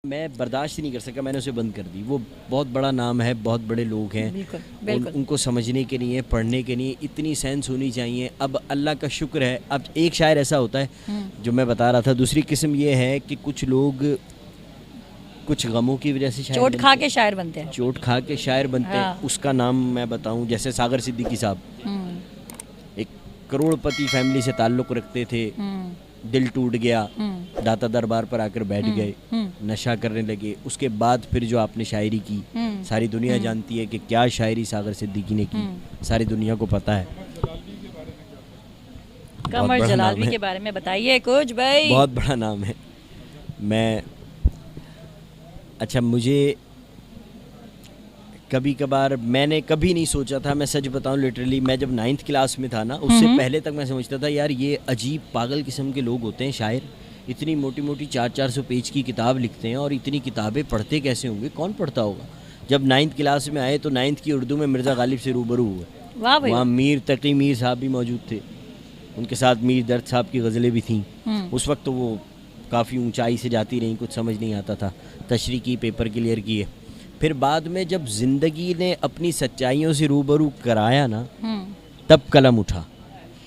मैं बर्दाश्त ही नहीं कर सका, मैंने उसे बंद कर दी। वो बहुत बड़ा नाम है, बहुत बड़े लोग हैं, बिल्कुल बिल्कुल। उनको समझने के लिए, पढ़ने के लिए इतनी सेंस होनी चाहिए। अब अल्लाह का शुक्र है, अब एक शायर ऐसा होता है जो मैं बता रहा था। दूसरी किस्म ये है कि कुछ लोग कुछ गमों की वजह से शायर चोट खा बनते के हैं, शायर बनते हैं। चोट खा के शायर बनते हाँ। हैं। उसका नाम मैं बताऊं, जैसे सागर सिद्दीकी साहब हम्म, एक करोड़पति फैमिली से ताल्लुक़ रखते थे, दिल टूट गया, दाता दरबार पर आकर बैठ गए, नशा करने लगे। उसके बाद फिर जो आपने शायरी की, सारी दुनिया जानती है कि क्या शायरी सागर सिद्दीकी ने की, सारी दुनिया को पता है। कमर बड़ा नाम जलालवी है, के बारे में बताइए कुछ भाई। बहुत बड़ा नाम है। मैं अच्छा, मुझे कभी कभार, मैंने कभी नहीं सोचा था, मैं सच बताऊं लिटरली, मैं जब 9th क्लास में था ना, उससे पहले तक मैं समझता था यार ये अजीब पागल किस्म के लोग होते हैं शायर, इतनी मोटी मोटी 400-400 पेज की किताब लिखते हैं और इतनी किताबें पढ़ते कैसे होंगे, कौन पढ़ता होगा। जब 9th क्लास में आए तो 9th की उर्दू में मिर्ज़ा गालिब से रूबरू हुए। वाह भाई। वहाँ मीर तकी मीर साहब भी मौजूद थे, उनके साथ मीर दर्द साहब की गज़लें भी थीं। उस वक्त तो वो काफ़ी ऊंचाई से जाती रहीं, कुछ समझ नहीं आता था, तशरीह की, पेपर क्लियर किए। फिर बाद में जब ज़िंदगी ने अपनी सच्चाइयों से रूबरू कराया ना, तब कलम उठा,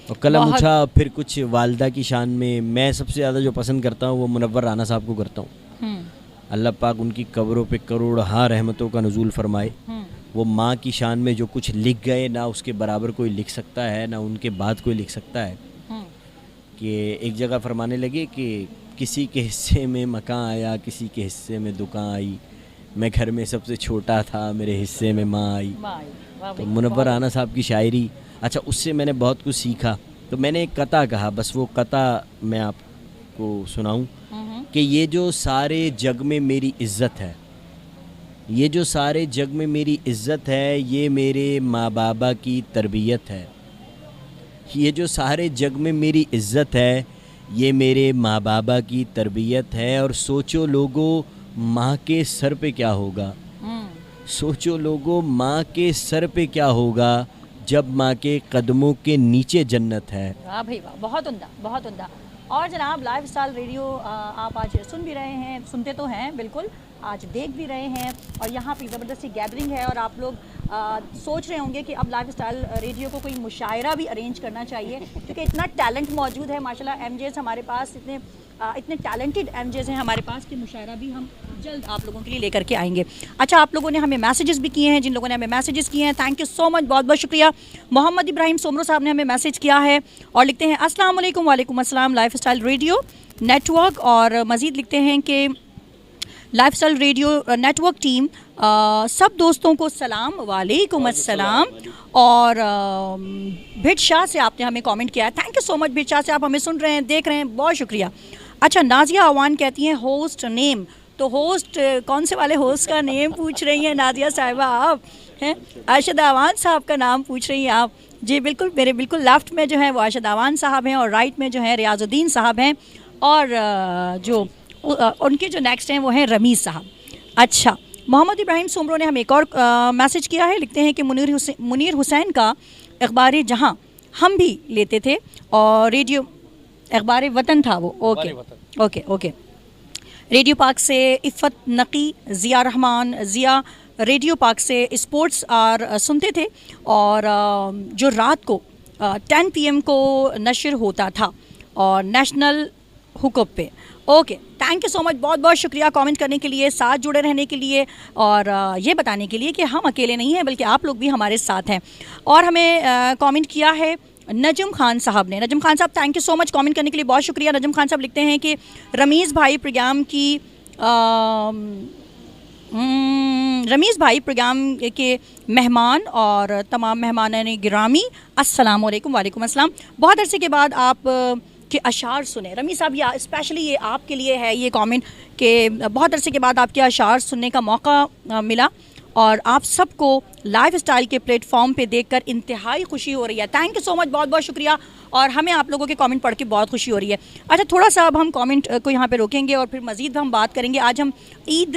और कलम उठा फिर कुछ वालदा की शान में। मैं सबसे ज़्यादा जो पसंद करता हूँ वो मुनव्वर राना साहब को करता हूँ। अल्लाह पाक उनकी कब्रों पे करोड़ रहमतों का नुज़ूल फरमाए। वो माँ की शान में जो कुछ लिख गए, ना उसके बराबर कोई लिख सकता है, ना उनके बाद कोई लिख सकता है। कि एक जगह फरमाने लगे कि किसी के हिस्से में मकान आया, किसी के हिस्से में दुकान आई, मैं घर में सबसे छोटा था, मेरे हिस्से में माँ आई। तो मुनव्वर राना साहब की शायरी, अच्छा उससे मैंने बहुत कुछ सीखा। तो मैंने एक कता कहा, बस वो कता मैं आपको सुनाऊं कि ये जो सारे जग में मेरी इज़्ज़त है, ये जो सारे जग में मेरी इज़्ज़त है, ये मेरे माँ बाबा की तरबियत है। ये जो सारे जग में मेरी इज़्ज़त है, ये मेरे माँ बाबा की तरबियत है। और सोचो लोगों माँ के सर पे क्या होगा, सोचो लोगों माँ के सर पे क्या होगा, जब माँ के कदमों के नीचे जन्नत है। वाह भाई वाह, बहुत उम्दा, बहुत उम्दा। और जनाब लाइफ स्टाइल रेडियो आप आज सुन भी रहे हैं, सुनते तो हैं बिल्कुल, आज देख भी रहे हैं, और यहाँ पे ज़बरदस्ती गैदरिंग है। और आप लोग सोच रहे होंगे कि अब लाइफ स्टाइल रेडियो को कोई मुशायरा भी अरेंज करना चाहिए, क्योंकि इतना टैलेंट मौजूद है माशाल्लाह। एमजेस हमारे पास इतने टैलेंटेड एमजेस हैं हमारे पास कि मुशायरा भी हम जल्द आप लोगों के लिए लेकर के आएंगे। अच्छा, आप लोगों ने हमें मैसेजेस भी किए हैं, जिन लोगों ने हमें मैसेजेस किए हैं थैंक यू सो मच, बहुत बहुत शुक्रिया। मोहम्मद इब्राहिम सोमरो साहब ने हमें मैसेज किया है और लिखते हैं अस्सलाम वालेकुम। वालेकुम अस्सलाम लाइफ स्टाइल रेडियो नेटवर्क। और मज़ीद लिखते हैं कि life style radio network team सब दोस्तों को सलाम, वालेकुम अस्सलाम। और भिट शाह से आपने हमें कमेंट किया है, thank you so much भिट Shah से, आप हमें सुन रहे हैं, देख रहे हैं, बहुत शुक्रिया। अच्छा, नाजिया अवान कहती हैं होस्ट नेम, तो होस्ट कौन से वाले होस्ट का नेम पूछ रही हैं नाजिया साहिबा आप हैं? अरशद अवान साहब का नाम पूछ रही हैं आप? जी बिल्कुल, मेरे बिल्कुल लेफ्ट में जो है वो अरशद अवान साहब हैं, और राइट में जो है रियाजुद्दीन साहब हैं, और जो उनके जो नेक्स्ट हैं वो हैं रमीज़ साहब। अच्छा, मोहम्मद इब्राहिम सोमरो ने हमें एक और मैसेज किया है, लिखते हैं कि मुनीर हुसैन का अखबार जहां हम भी लेते थे, और रेडियो अखबार वतन था वो। Okay okay okay. रेडियो पाक से इफ़त नकी, ज़िया रहमान, ज़िया रेडियो पाक से स्पोर्ट्स आर सुनते थे, और जो रात को 10 PM को नशर होता था, और नेशनल हुकूक पे। Okay, thank you so much, बहुत बहुत शुक्रिया कमेंट करने के लिए, साथ जुड़े रहने के लिए, और ये बताने के लिए कि हम अकेले नहीं हैं बल्कि आप लोग भी हमारे साथ हैं। और हमें कमेंट किया है नजम खान साहब ने। नजम खान साहब thank you so much comment करने के लिए, बहुत शुक्रिया। नजम खान साहब लिखते हैं कि रमीज़ भाई प्रोग्राम के मेहमान और तमाम मेहमान गिरामी, अस्सलाम वालेकुम। वालेकुम अस्सलाम। बहुत अरसे के बाद आप के अशार सुने रमी साहब, या स्पेशली ये आपके लिए है ये कमेंट कि बहुत अरसे के बाद आपके अशार सुनने का मौका मिला, और आप सबको लाइफ स्टाइल के प्लेटफॉर्म पे देखकर इंतहाई खुशी हो रही है। थैंक यू सो मच, बहुत बहुत शुक्रिया, और हमें आप लोगों के कमेंट पढ़ के बहुत खुशी हो रही है। अच्छा, थोड़ा सा अब हम कमेंट को यहाँ पे रोकेंगे और फिर मज़ीद हम बात करेंगे। आज हम ईद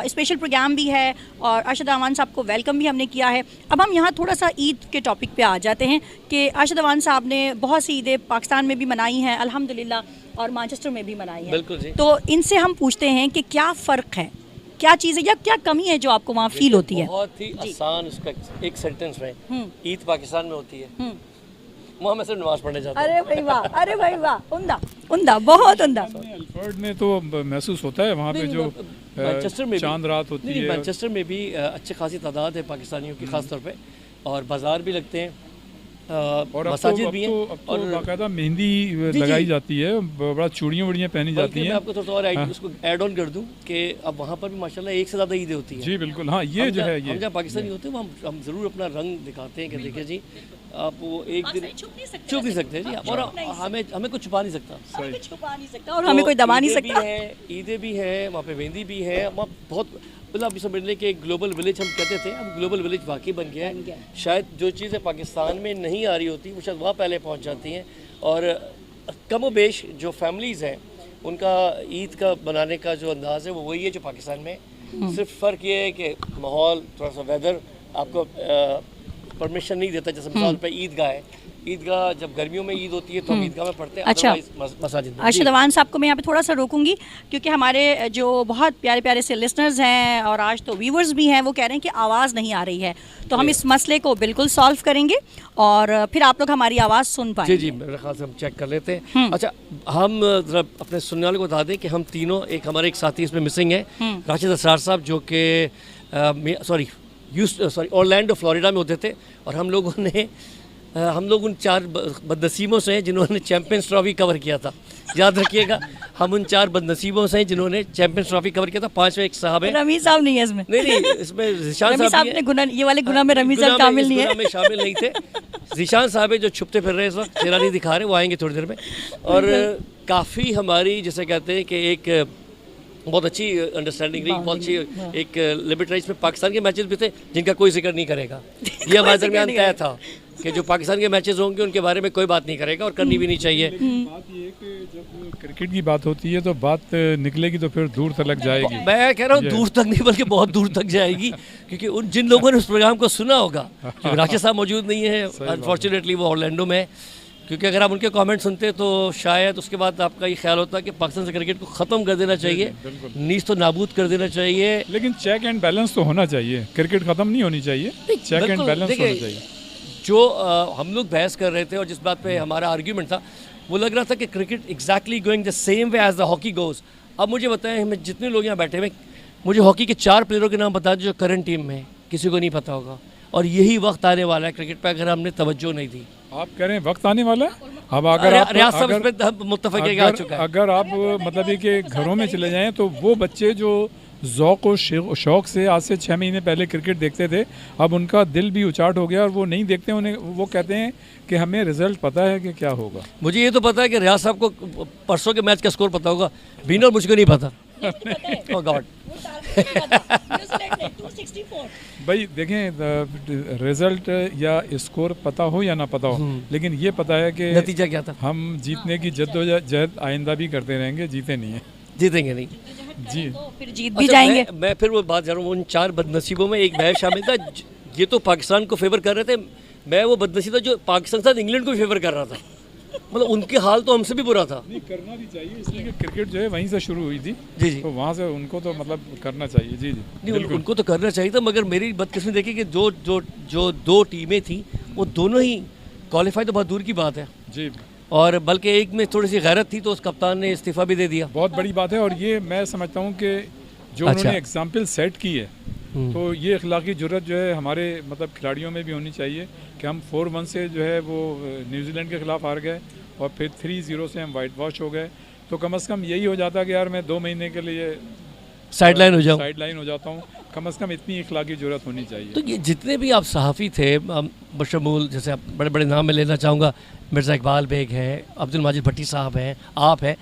स्पेशल प्रोग्राम भी है, और अरशद अवान साहब को वेलकम भी हमने किया है। अब हम यहाँ थोड़ा सा ईद के टॉपिक पे आ जाते हैं कि अरशद अवान साहब ने बहुत सी ईदें पाकिस्तान में भी मनाई हैं अल्हम्दुलिल्लाह, और मैनचेस्टर में भी मनाई है। बिल्कुल जी। तो इनसे हम पूछते हैं कि क्या फ़र्क है, क्या चीज़ है या क्या कमी है जो आपको वहाँ फील होती है? बहुत ही आसान उसका एक सेंटेंस में, ईद पाकिस्तान में होती है, वहाँ मैं सिर्फ नमाज पढ़ने जाता हूँ। अरे भाई वाह, अरे भाई वाह, उम्दा उम्दा, बहुत उम्दा। एल्फर्ड में तो महसूस होता है वहाँ पे जो मैनचेस्टर में चांद रात होती है। मैनचेस्टर में भी अच्छी खासी तादाद है पाकिस्तानियों की खास तौर पे, और बाजार भी लगते हैं, और मसाजिद भी हैं, अब तो और बाकायदा मेहंदी जी, लगाई जी। जाती है, बड़ा चूड़ियाँ वड़ियाँ पहनी बल्कि जाती मैं हैं। आपको थोड़ा और उसको ऐड ऑन कर दूं कि अब वहाँ पर भी माशाल्लाह एक से ज़्यादा ईदें होती हैं। जी बिल्कुल, हाँ ये जो है ये हम जहाँ पाकिस्तानी होते हैं वहाँ हम ज़रूर अपना रंग दिखाते हैं कि देखिए जी आप वो एक दिन छुप नहीं सकते जी, और हमें कुछ छुपा नहीं सकता, हमें कुछ छुपा नहीं सकता और हमें कोई दबा नहीं ईदें भी सकता। हैं, ईदें भी हैं, वहाँ पे मेहंदी भी है, वहाँ बहुत मतलब आप समझ लें कि एक ग्लोबल विलेज हम कहते थे, अब ग्लोबल विलेज वाकई बन गया है। शायद जो चीज़ें पाकिस्तान में नहीं आ रही होती वो शायद वहाँ पहले पहुँच जाती हैं, और कम बेश जो फैमिलीज़ हैं उनका ईद का बनाने का जो अंदाज़ है वो वही है जो पाकिस्तान में है। सिर्फ फ़र्क ये है कि माहौल थोड़ा सा वेदर आपको परमिशन नहीं देता, जैसे मिसाल पे ईदगाह है, ईदगाह जब गर्मियों में ईद होती है तो हम ईदगाह में पढ़ते हैं, अच्छा। अदरवाइज मसाजिद में। अर्शद अवान साहब को मैं यहाँ पे थोड़ा सा रोकूंगी क्योंकि हमारे जो बहुत प्यारे प्यारे से लिसनर्स हैं और आज तो व्यूवर्स भी हैं, वो कह रहे हैं कि आवाज़ नहीं आ रही है, तो हम इस मसले को बिल्कुल सॉल्व करेंगे और फिर आप लोग हमारी आवाज़ सुन पाएंगे। जी जी, मेरे ख्याल से हम चेक कर लेते हैं। अच्छा, हम ज़रा अपने सुनने वाले को बता दें कि हम तीनों, एक हमारे एक साथी इसमें मिसिंग है, राशिद असरार साहब, जो कि ऑरलैंडो फ्लोरिडा में होते थे, और हम लोग उन 4 बदनसीबों से हैं जिन्होंने चैंपियंस ट्रॉफी कवर किया था। याद रखिएगा, हम उन 4 बदनसीबों से हैं जिन्होंने चैंपियंस ट्रॉफी कवर किया था। 5वें एक साहब है, रमीज साहब नहीं है इसमें। नहीं इसमें ज़ीशान रमीज साहब भी ने है। गुना, ये वाले गुना में रमीज साहब शामिल नहीं है। में शामिल नहीं थे। ज़ीशान साहब है जो छुपते फिर रहे इस वक्त, चेहरा नहीं दिखा रहे, वो आएंगे थोड़ी देर में। और काफ़ी हमारी जिसे कहते हैं कि एक बहुत अच्छी अंडरस्टैंडिंग रही, बहुत अच्छी एक लिमिट रही। इसमें पाकिस्तान के मैचेस भी थे जिनका कोई जिक्र नहीं करेगा, ये हमारे दरमियान तय था कि जो पाकिस्तान के मैचेस होंगे उनके बारे में कोई बात नहीं करेगा, और करनी भी नहीं चाहिए। बात ये है कि जब क्रिकेट की बात होती है तो बात निकलेगी तो फिर दूर तक जाएगी। मैं कह रहा हूँ दूर तक नहीं बल्कि बहुत दूर तक जाएगी, क्योंकि उन जिन लोगों ने उस प्रोग्राम को सुना होगा, क्योंकि राशिद साहब मौजूद नहीं है अनफॉर्चुनेटली, वो ऑरलैंडो में है, क्योंकि अगर आप उनके कमेंट सुनते तो शायद उसके बाद आपका ये ख्याल होता कि पाकिस्तान से क्रिकेट को ख़त्म कर देना चाहिए, नीच तो नाबूद कर देना चाहिए। लेकिन चेक एंड बैलेंस तो होना चाहिए, क्रिकेट ख़त्म नहीं होनी चाहिए, चेक एंड बैलेंस होना चाहिए। जो हम लोग बहस कर रहे थे और जिस बात पे हमारा आर्ग्यूमेंट था, वो लग रहा था कि cricket exactly going the same way as the hockey goes. अब मुझे बताएं, हमें जितने लोग यहाँ बैठे हुए, मुझे हॉकी के 4 प्लेयरों के नाम बता दो जो करंट टीम में है, किसी को नहीं पता होगा, और यही वक्त आने वाला है क्रिकेट पे अगर हमने तवज्जो नहीं दी। आप कह रहे हैं वक्त आने वाला है? अब अगर आप अगर आप मतलब ये कि घरों में चले जाएं तो वो बच्चे जो ज़ौक़ और शौक़ से आज से 6 महीने पहले क्रिकेट देखते थे, अब उनका दिल भी उचाट हो गया और वो नहीं देखते। उन्हें वो कहते हैं कि हमें रिजल्ट पता है कि क्या होगा। मुझे ये तो पता है कि रियाज साहब को परसों के मैच का स्कोर पता होगा, विनर मुझको नहीं पता। ओह गॉड। भाई देखें, रिजल्ट या स्कोर पता हो या ना पता हो, लेकिन ये पता है कि नतीजा क्या था। हम जीतने की जद्दोजहद आइंदा भी करते रहेंगे, जीते नहीं है, जीतेंगे नहीं जी, तो फिर जीत भी जाएंगे। मैं फिर वो बात जा रहा हूँ, उन 4 बदनसीबों में एक मैं शामिल था। ये तो पाकिस्तान को फेवर कर रहे थे, मैं वो बदनसीब था जो पाकिस्तान के साथ इंग्लैंड को फेवर कर रहा था। मतलब उनके हाल तो हमसे भी बुरा था। नहीं, करना भी चाहिए, इसलिए कि क्रिकेट जो है वहीं से शुरू हुई थी। जी जी, तो वहाँ से उनको तो मतलब करना चाहिए। जी जी, नहीं उनको तो करना चाहिए था, मगर मेरी बदकिस्मती देखी कि जो 2 टीमें थी वो दोनों ही क्वालिफाई तो बहुत दूर की बात है जी, और बल्कि एक में थोड़ी सी गैरत थी तो उस कप्तान ने इस्तीफा भी दे दिया। बहुत बड़ी बात है। और ये मैं समझता हूँ कि जो उन्होंने एग्जाम्पल सेट की है, तो ये अखलाकी जुर्रत जो है हमारे मतलब खिलाड़ियों में भी होनी चाहिए कि हम 4-1 से जो है वो न्यूजीलैंड के ख़िलाफ़ हार गए और फिर 3-0 से हम वाइट वॉश हो गए। तो कम से कम यही हो जाता कि यार मैं 2 महीने के लिए साइडलाइन हो जाता हूँ। कम से कम इतनी इखलाकी जरूरत होनी चाहिए। तो ये जितने भी आप सहाफ़ी थे, बशमूल जैसे आप बड़े बड़े नाम में लेना चाहूँगा, मिर्ज़ा इकबाल बेग हैं, अब्दुल माजिद भट्टी साहब हैं, आप हैं,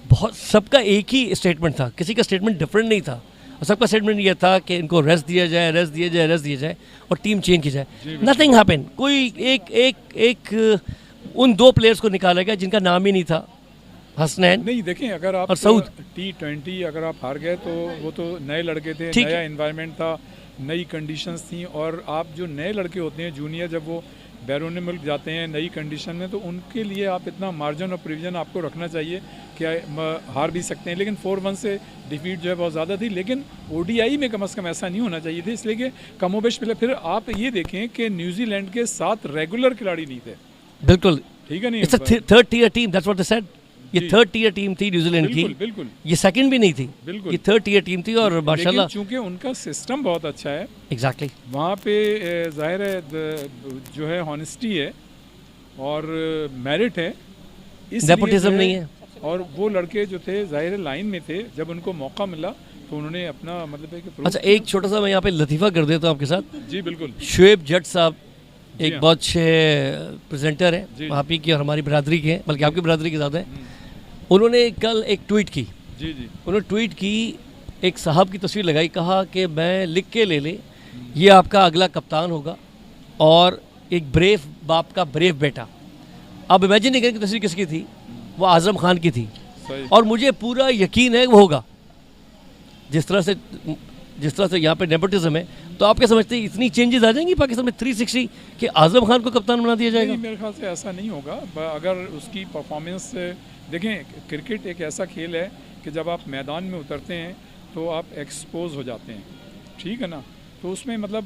बहुत सबका एक ही स्टेटमेंट था, किसी का स्टेटमेंट डिफरेंट नहीं था, और सबका स्टेटमेंट ये था कि इनको रेस्ट दिया जाए और टीम चेंज की जाए। Nothing happen. कोई एक उन 2 प्लेयर्स को निकाला गया जिनका नाम ही नहीं था, हसनैन नहीं। देखें, अगर आप T20 अगर आप हार गए तो वो तो नए लड़के थे, नया एनवायरनमेंट था, नई कंडीशंस थी, और आप जो नए लड़के होते हैं जूनियर, जब वो बैरून मुल्क जाते हैं नई कंडीशन में, तो उनके लिए आप इतना मार्जिन और प्रोविजन आपको रखना चाहिए कि हार भी सकते हैं। लेकिन 4-1 से डिफीट जो है बहुत ज़्यादा थी, लेकिन ODI में कम से कम ऐसा नहीं होना चाहिए था, इसलिए कि कमोबेश प्लेयर। फिर आप ये देखें कि न्यूजीलैंड के 7 रेगुलर खिलाड़ी नहीं थे। बिल्कुल, ठीक है नहीं, it's a third tier team, that's what they said. ये थर्ड टियर टीम थी न्यूजीलैंड की, बिल्कुल ये सेकंड भी नहीं थी, बिल्कुल, ये थर्ड टियर टीम थी। और माशाल्लाह चूंकि उनका सिस्टम बहुत अच्छा है, एग्जैक्टली वहाँ पे जाहिर है जो है हॉनेस्टी है और मेरिट है, नेपोटिज्म नहीं है। और वो लड़के जो थे जाहिर लाइन में थे, जब उनको मौका मिला तो उन्होंने अपना मतलब है कि अच्छा, एक छोटा सा मैं यहाँ पे लतीफ़ा कर देता हूँ आपके साथ। जी बिल्कुल। शुएब जट साहब एक हाँ। बहुत अच्छे प्रेजेंटर हैं, आप ही की और हमारी बरादरी के हैं, बल्कि आपकी बरादरी के ज़्यादा हैं। उन्होंने कल एक ट्वीट की, जी जी, उन्होंने ट्वीट की, एक साहब की तस्वीर लगाई, कहा कि मैं लिख के ले ले, ये आपका अगला कप्तान होगा और एक ब्रेव बाप का ब्रेव बेटा। आप इमेजिन नहीं करें कि तस्वीर किसकी थी, वो आज़म खान की थी। सही। और मुझे पूरा यकीन है वो होगा, जिस तरह से यहाँ पे नेपोटिज्म है। तो आप क्या समझते हैं इतनी चेंजेस आ जाएंगी पाकिस्तान में 360 कि आज़म खान को कप्तान बना दिया जाएगा? नहीं, मेरे ख्याल से ऐसा नहीं होगा। अगर उसकी परफॉर्मेंस देखें, क्रिकेट एक ऐसा खेल है कि जब आप मैदान में उतरते हैं तो आप एक्सपोज हो जाते हैं, ठीक है ना। तो उसमें मतलब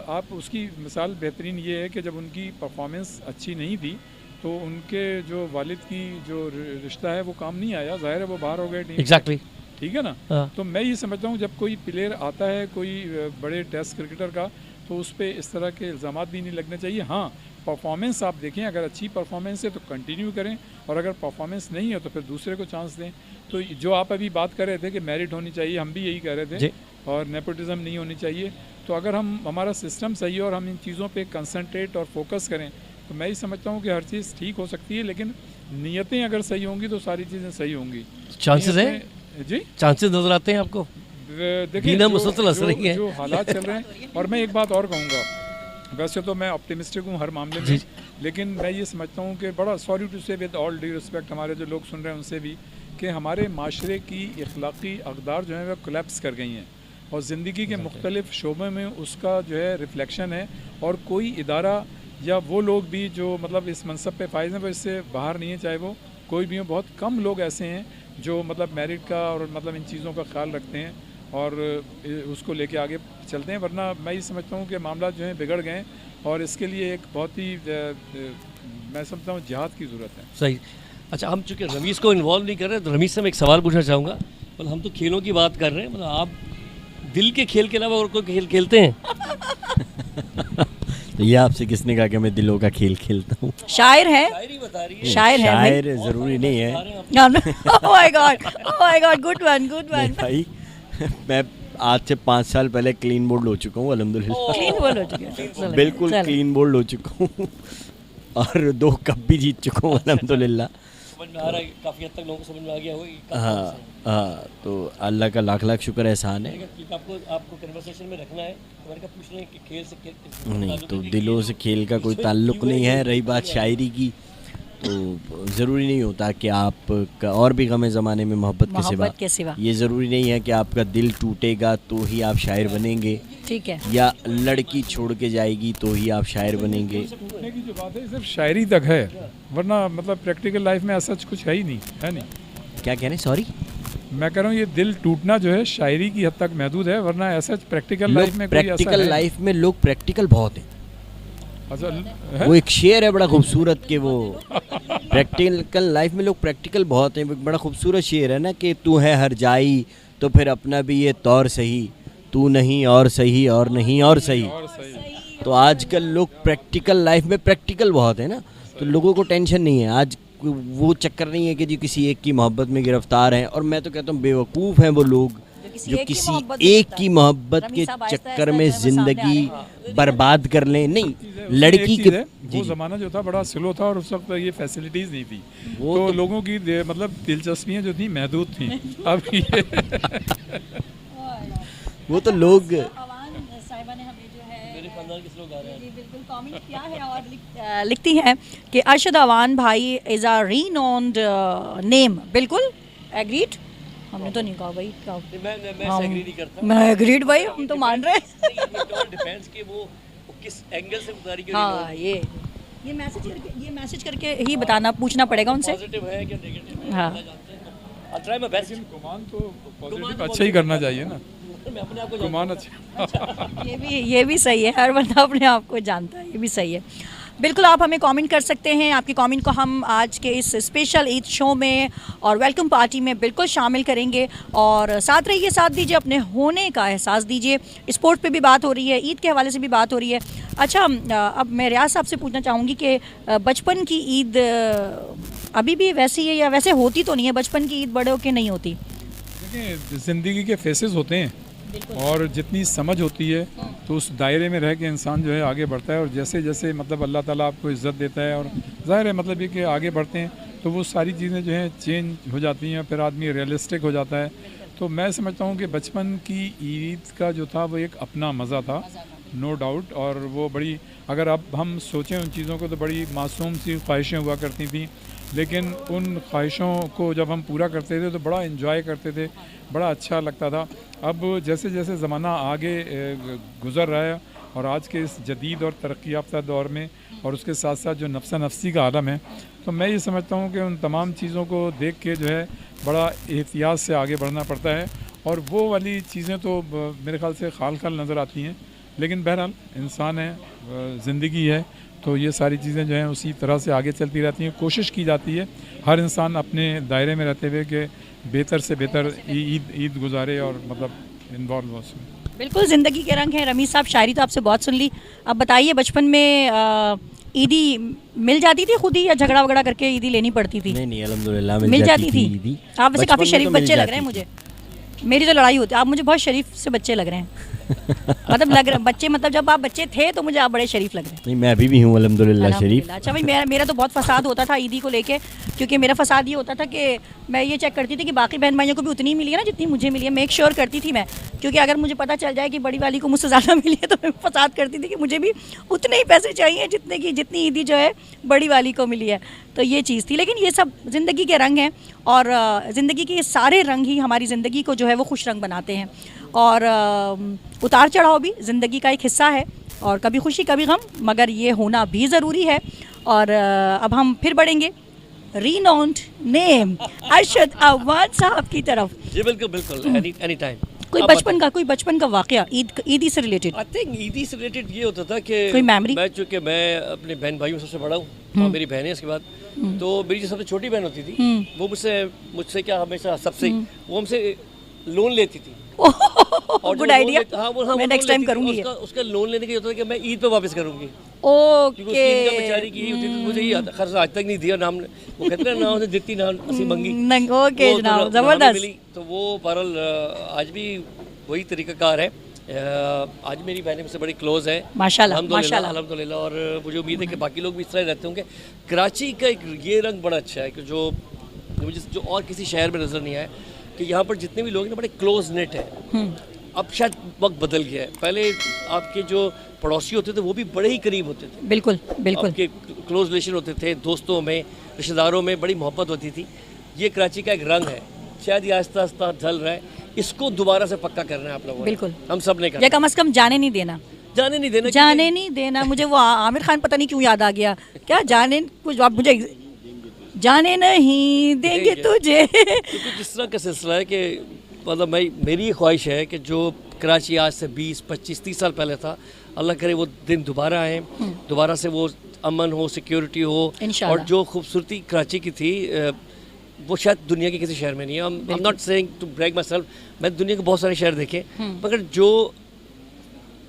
आप उसकी मिसाल बेहतरीन ये है कि जब उनकी परफॉर्मेंस अच्छी नहीं थी तो उनके जो वालिद की जो रिश्ता है वो काम नहीं आया, जाहिर है वो बाहर हो गए टीम। एग्जैक्टली, ठीक है ना। तो मैं ये समझता हूँ जब कोई प्लेयर आता है कोई बड़े टेस्ट क्रिकेटर का, तो उस पर इस तरह के इल्ज़ाम भी नहीं लगने चाहिए। हाँ, परफॉर्मेंस आप देखें, अगर अच्छी परफॉर्मेंस है तो कंटिन्यू करें, और अगर परफॉर्मेंस नहीं है तो फिर दूसरे को चांस दें। तो जो आप अभी बात कर रहे थे कि मेरिट होनी चाहिए, हम भी यही कह रहे थे, और नेपोटिज्म नहीं होनी चाहिए। तो अगर हमारा सिस्टम सही है और हम इन चीज़ों पे कंसंट्रेट और फोकस करें तो मैं ही समझता हूँ कि हर चीज़ ठीक हो सकती है। लेकिन नीयतें अगर सही होंगी तो सारी चीज़ें सही होंगी। चांसेस हैं जी, चांसेस नजर आते हैं आपको? देखिए जो हालात चल रहे हैं। और मैं एक बात और कहूँगा, वैसे तो मैं ऑप्टिमिस्टिक हूँ हर मामले में, लेकिन मैं ये समझता हूँ कि बड़ा सॉरी टू से विद ऑल ड्यू रिस्पेक्ट हमारे जो लोग सुन रहे हैं उनसे भी, कि हमारे माशरे की इखलाकी अक़दार जो है वह कोलैप्स कर गई हैं, और ज़िंदगी के मुख्तलिफ शोबे में उसका जो है रिफ्लेक्शन है। और कोई इदारा या वो लोग भी जो मतलब इस मनसब पे फाइज हैं वो इससे बाहर नहीं है, चाहे वो कोई भी हो। बहुत कम लोग ऐसे हैं जो मतलब मेरिट का और मतलब इन चीज़ों का ख्याल रखते हैं और उसको लेके आगे चलते हैं। वरना मैं ये समझता हूँ कि मामला जो हैं बिगड़ गए, और इसके लिए एक बहुत ही मैं समझता हूँ जिहाद की ज़रूरत है। सही। अच्छा, हम चूँकि रमीज़ को इन्वॉल्व नहीं कर रहे, तो रमीज़ से मैं एक सवाल पूछना चाहूँगा। मतलब हम तो खेलों की बात कर रहे हैं, मतलब आप दिल के खेल के अलावा और कोई खेल खेलते हैं? तो ये आपसे किसने कहा कि मैं दिलों का खेल खेलता हूँ? शायर है, शायरी बता रही है। शायर है भाई। शायर ज़रूरी नहीं है। Oh my God, good one. भाई मैं आज से 5 साल पहले क्लीन बोल्ड हो चुका हूँ अल्हम्दुलिल्लाह। क्लीन बोल हो चुके, बिल्कुल क्लीन बोल्ड हो चुका हूँ और 2 कप भी जीत चुका हूँ अल्हम्दुलिल्लाह। समझ में आ रहा है, काफ़ी हद तक लोगों को समझ में आ गया होगा। हाँ हाँ, तो अल्लाह का लाख लाख शुक्र एहसान है। आपको कन्वर्सेशन में रखना है, तो मैंने कहा पूछ रहे हैं कि खेल से नहीं, तो दिलों से खेल का कोई ताल्लुक़ नहीं है। रही बात शायरी की, तो ज़रूरी नहीं होता कि आपका और भी गम ज़माने में मोहब्बत के सिवा ये ज़रूरी नहीं है कि आपका दिल टूटेगा तो ही आप शायर बनेंगे, ठीक है, या लड़की छोड़ के जाएगी तो ही आप शायर बनेंगे। टूटने की जो बात है सिर्फ शायरी तक है, वरना मतलब प्रैक्टिकल लाइफ में ऐसा कुछ है ही नहीं, है नहीं। क्या कह रहे हैं? सॉरी, मैं कह रहा हूँ ये दिल टूटना जो है शायरी की हद तक महदूद है, वरना ऐसा प्रैक्टिकल लाइफ में प्रैक्टिकल लाइफ में लोग प्रैक्टिकल बहुत हैं। अच्छा, वो एक शेर है बड़ा खूबसूरत के, वो प्रैक्टिकल लाइफ में लोग प्रैक्टिकल बहुत हैं। बड़ा खूबसूरत शेर है ना कि तू है हर जाई तो फिर अपना भी ये तौर सही, तू नहीं और सही और नहीं और सही। तो आजकल लोग प्रैक्टिकल लाइफ में प्रैक्टिकल बहुत है ना, तो लोगों को टेंशन नहीं है। आज वो चक्कर नहीं है कि जी किसी एक की मोहब्बत में गिरफ्तार हैं। और मैं तो कहता हूँ बेवकूफ़ हैं वो लोग जो किसी एक की मोहब्बत के चक्कर में ज़िंदगी बर्बाद कर लें। नहीं, लड़की के वो ज़माना जो था बड़ा स्लो था और उस वक्त ये फैसिलिटीज़ नहीं थी, तो लोगों की मतलब दिलचस्पियाँ जो थी महदूद थी। अब ये वो तो लोग कमेंट किया है और लिखती हैं कि अरशद अवान भाई इज़ अ रीनोन्ड नेम। बिल्कुल एग्रीड, हमने तो नहीं कहा भाई, मैं एग्रीड भाई, हम तो मान रहे हैं। डिफेंस के वो किस एंगल से उतारी, हाँ ये ये मैसेज करके ही बताना, पूछना पड़ेगा उनसे। पॉजिटिव है क्या नेगेटिव है, हाँ। I'll try my best। गुमान तो पॉजिटिव अच्छा ही करना चाहिए ना, मैं अपने आप को गुमान अच्छा। ये भी सही है, हर बंदा अपने आप को जानता है, ये भी सही है। बिल्कुल, आप हमें कमेंट कर सकते हैं, आपके कमेंट को हम आज के इस स्पेशल ईद शो में और वेलकम पार्टी में बिल्कुल शामिल करेंगे। और साथ रहिए, साथ दीजिए, अपने होने का एहसास दीजिए। स्पोर्ट पे भी बात हो रही है, ईद के हवाले से भी बात हो रही है। अच्छा, अब मैं रियाज साहब से पूछना चाहूँगी कि बचपन की ईद अभी भी वैसी है या वैसे होती तो नहीं है? बचपन की ईद बड़े होके नहीं होती। देखिए, ज़िंदगी के फेसेस होते हैं और जितनी समझ होती है तो उस दायरे में रह के इंसान जो है आगे बढ़ता है। और जैसे जैसे मतलब अल्लाह ताला आपको इज़्ज़त देता है और ज़ाहिर है मतलब ये कि आगे बढ़ते हैं तो वो सारी चीज़ें जो हैं चेंज हो जाती हैं, फिर आदमी रियलिस्टिक हो जाता है। तो मैं समझता हूँ कि बचपन की ईद का जो था वो एक अपना मज़ा था, नो डाउट। और वो बड़ी, अगर अब हम सोचें उन चीज़ों को तो बड़ी मासूम सी ख्वाहिशें हुआ करती थी, लेकिन उन ख्वाहिशों को जब हम पूरा करते थे तो बड़ा इन्जॉय करते थे, बड़ा अच्छा लगता था। अब जैसे जैसे ज़माना आगे गुज़र रहा है और आज के इस जदीद और तरक्की याफ्ता दौर में और उसके साथ साथ जो नफ्सा नफ्सी का आलम है, तो मैं ये समझता हूँ कि उन तमाम चीज़ों को देख के जो है बड़ा एहतियात से आगे बढ़ना पड़ता है। और वो वाली चीज़ें तो मेरे ख़्याल से खाल खाल नज़र आती हैं, लेकिन बहरहाल इंसान है, ज़िंदगी है, तो ये सारी चीज़ें जो हैं उसी तरह से आगे चलती रहती हैं। कोशिश की जाती है हर इंसान अपने दायरे में रहते हुए कि बेहतर से बेहतर ईद गुजारे और मतलब इन्वॉल्व हो उसमें। बिल्कुल, ज़िंदगी के रंग हैं। रमीज़ साहब, शायरी तो आपसे बहुत सुन ली। अब बताइए, बचपन में ईदी मिल जाती थी खुद ही या झगड़ा वगड़ा करके ईदी लेनी पड़ती थी? नहीं अल्हम्दुलिल्लाह मिल जाती थी। ईदी। आप वैसे काफ़ी बचपन में शरीफ तो मिल बच्चे लग जाती रहे हैं थी। मुझे। मेरी तो लड़ाई होती है, आप मुझे बहुत शरीफ से बच्चे लग रहे हैं। मतलब लग रहे बच्चे, मतलब जब आप बच्चे थे तो मुझे आप बड़े शरीफ लग रहे हैं। नहीं, मैं अभी भी हूँ अल्हम्दुलिल्लाह शरीफ। अल्हम्दुलिल्लाह। अच्छा भाई, मेरा तो बहुत फसाद होता था ईदी को लेके, क्योंकि मेरा फसाद ये होता था कि मैं ये चेक करती थी कि बाकी बहन भाइयों को भी उतनी मिली है ना जितनी मुझे मिली है। मेक श्योर करती थी मैं, क्योंकि अगर मुझे पता चल जाए कि बड़ी वाली को मुझसे ज़्यादा मिली है तो मैं फसाद करती थी कि मुझे भी उतने ही पैसे चाहिए जितनी ईदी जो है बड़ी वाली को मिली है। तो ये चीज़ थी। लेकिन ये सब ज़िंदगी के रंग हैं और ज़िंदगी के ये सारे रंग ही हमारी ज़िंदगी को जो है वो खुश रंग बनाते हैं। और उतार चढ़ाव भी ज़िंदगी का एक हिस्सा है, और कभी खुशी कभी गम, मगर ये होना भी ज़रूरी है। और अब हम फिर बढ़ेंगे रीनाउंड नेम अरशद अवान साहब की तरफ। जी बिल्कुल बिल्कुल, एनी टाइम। कोई बचपन का वाकया ईदी से रिलेटेड? आई थिंक ईदी से रिलेटेड ये होता था कि कोई memory? मैं चूँकि मैं अपने बहन भाइयों में सबसे बड़ा हूँ और मेरी बहन है इसके बाद, तो मेरी जो सबसे छोटी बहन होती थी वो मुझसे क्या हमेशा सबसे वो हमसे लोन लेती थी। Good idea. मैं नेक्स्ट टाइम करूंगी। उसका लोन लेने का होता था कि मैं ईद पे वापस करूंगी। ओके। क्योंकि उसकी इनकम बेचारी की होती थी, मुझे ये खर्च आज तक नहीं दिया। नाम वो कहते हैं ना, उसने जितनी नाम असी मंगी। ओके जनाब, जबरदस्त। तो वो बहरहाल आज भी वही तरीकाकार है। आज मेरी बहनें मुझसे बड़ी क्लोज है माशाल्लाह। अल्हम्दुलिल्लाह। और मुझे उम्मीद है कि बाकी लोग भी इस तरह रहते होंगे। कराची का एक ये रंग बड़ा अच्छा है कि जो और किसी शहर में नज़र नहीं आया, कि यहाँ पर जितने भी लोग हैं ना बड़े क्लोज नेट है। अब शायद वक्त बदल गया है। पहले आपके जो पड़ोसी होते थे वो भी बड़े ही करीब होते थे। बिल्कुल बिल्कुल। आपके क्लोज रिलेशन होते थे, दोस्तों में, रिश्तेदारों में बड़ी मोहब्बत होती थी। ये कराची का एक रंग है, शायद ये आहिस्ता आहिस्ता ढल रहा है। इसको दोबारा से पक्का करना है आप लोगों ने। बिल्कुल, हम सब ने या कम से कम जाने नहीं देना। जाने नहीं देना। मुझे वो आमिर खान पता नहीं क्यों याद आ गया। क्या जाने कुछ, आप मुझे जाने नहीं देंगे तुझे। क्योंकि जिस तरह का सिलसिला है कि मतलब मेरी ख्वाहिश है कि जो कराची आज से 20, 25, 30 साल पहले था, अल्लाह करे वो दिन दोबारा आए, दोबारा से वो अमन हो, सिक्योरिटी हो। और जो खूबसूरती कराची की थी वो शायद दुनिया के किसी शहर में नहीं है। I am not saying to brag myself, मैं दुनिया के बहुत सारे शहर देखे, मगर जो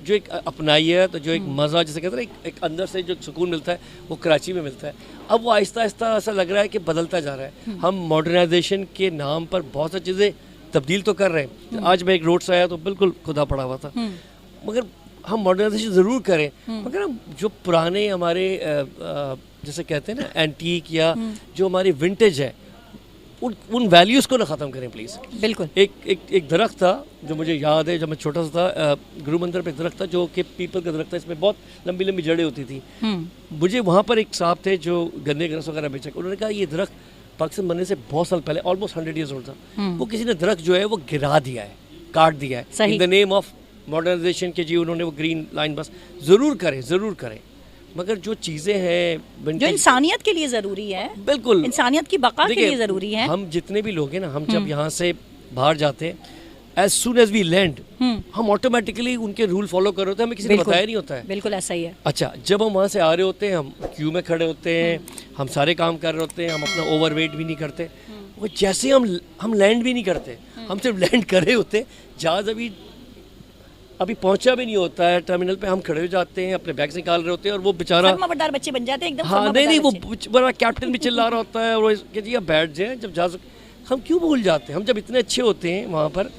एक अपनाइयत, जो एक मज़ा जिसे कहते हैं एक अंदर से जो सुकून मिलता है वो कराची में मिलता है। अब वो आहिस्ता आहिस्ता ऐसा लग रहा है कि बदलता जा रहा है। हम मॉडर्नाइजेशन के नाम पर बहुत सारी चीज़ें तब्दील तो कर रहे हैं। आज मैं एक रोड से आया तो बिल्कुल खुदा पड़ा हुआ था, मगर हम मॉडर्नाइजेशन ज़रूर करें, मगर हम जो पुराने हमारे जैसे कहते हैं ना एंटीक या जो हमारी विंटेज है उन वैल्यूज़ को ना ख़त्म करें प्लीज़। बिल्कुल। एक दरख्त था जो मुझे याद है, जब मैं छोटा सा था, गुरु मंदिर पे एक दरख्त था जो कि पीपल का दरख्त था, इसमें बहुत लंबी लंबी जड़ें होती थी। मुझे वहाँ पर एक साहब थे जो गन्ने के रस वगैरह बेचा, उन्होंने कहा ये दरख्त पाकिस्तान बनने से बहुत साल पहले, ऑलमोस्ट 100 ईयर्स ओल्ड था, वो किसी ने दरख्त जो है वो गिरा दिया है, काट दिया है in the name of modernization के। जी उन्होंने वो ग्रीन लाइन बस ज़रूर करें मगर जो चीज़ें हैं जो इंसानियत के लिए ज़रूरी है, बिल्कुल इंसानियत की बका के देखिए, लिए ज़रूरी है। हम जितने भी लोग हैं ना, हम जब यहाँ से बाहर जाते हैं, as soon as we land, हम ऑटोमेटिकली उनके रूल फॉलो कर रहे होते हैं, हमें किसी ने बताया नहीं होता है। बिल्कुल ऐसा ही है। अच्छा, जब हम वहाँ से आ रहे होते हैं, हम क्यू में खड़े होते हैं, हम सारे काम कर रहे होते हैं, हम अपना ओवरवेट भी नहीं करते, वो जैसे हम लैंड भी नहीं करते, हम सिर्फ लैंड करे होते, जहाज़ अभी पहुंचा भी नहीं होता है टर्मिनल पे, हम खड़े हो जाते हैं, अपने बैग्स निकाल रहे होते हैं, और वो बेचारा फर्माबरदार बच्चे बन जाते हैं एकदम। हाँ नहीं वो बड़ा कैप्टन भी चिल्ला रहा होता है, और वो जी आप बैठ जाए, जब जहाज हम क्यों भूल जाते हैं, हम जब इतने अच्छे होते हैं वहाँ पर,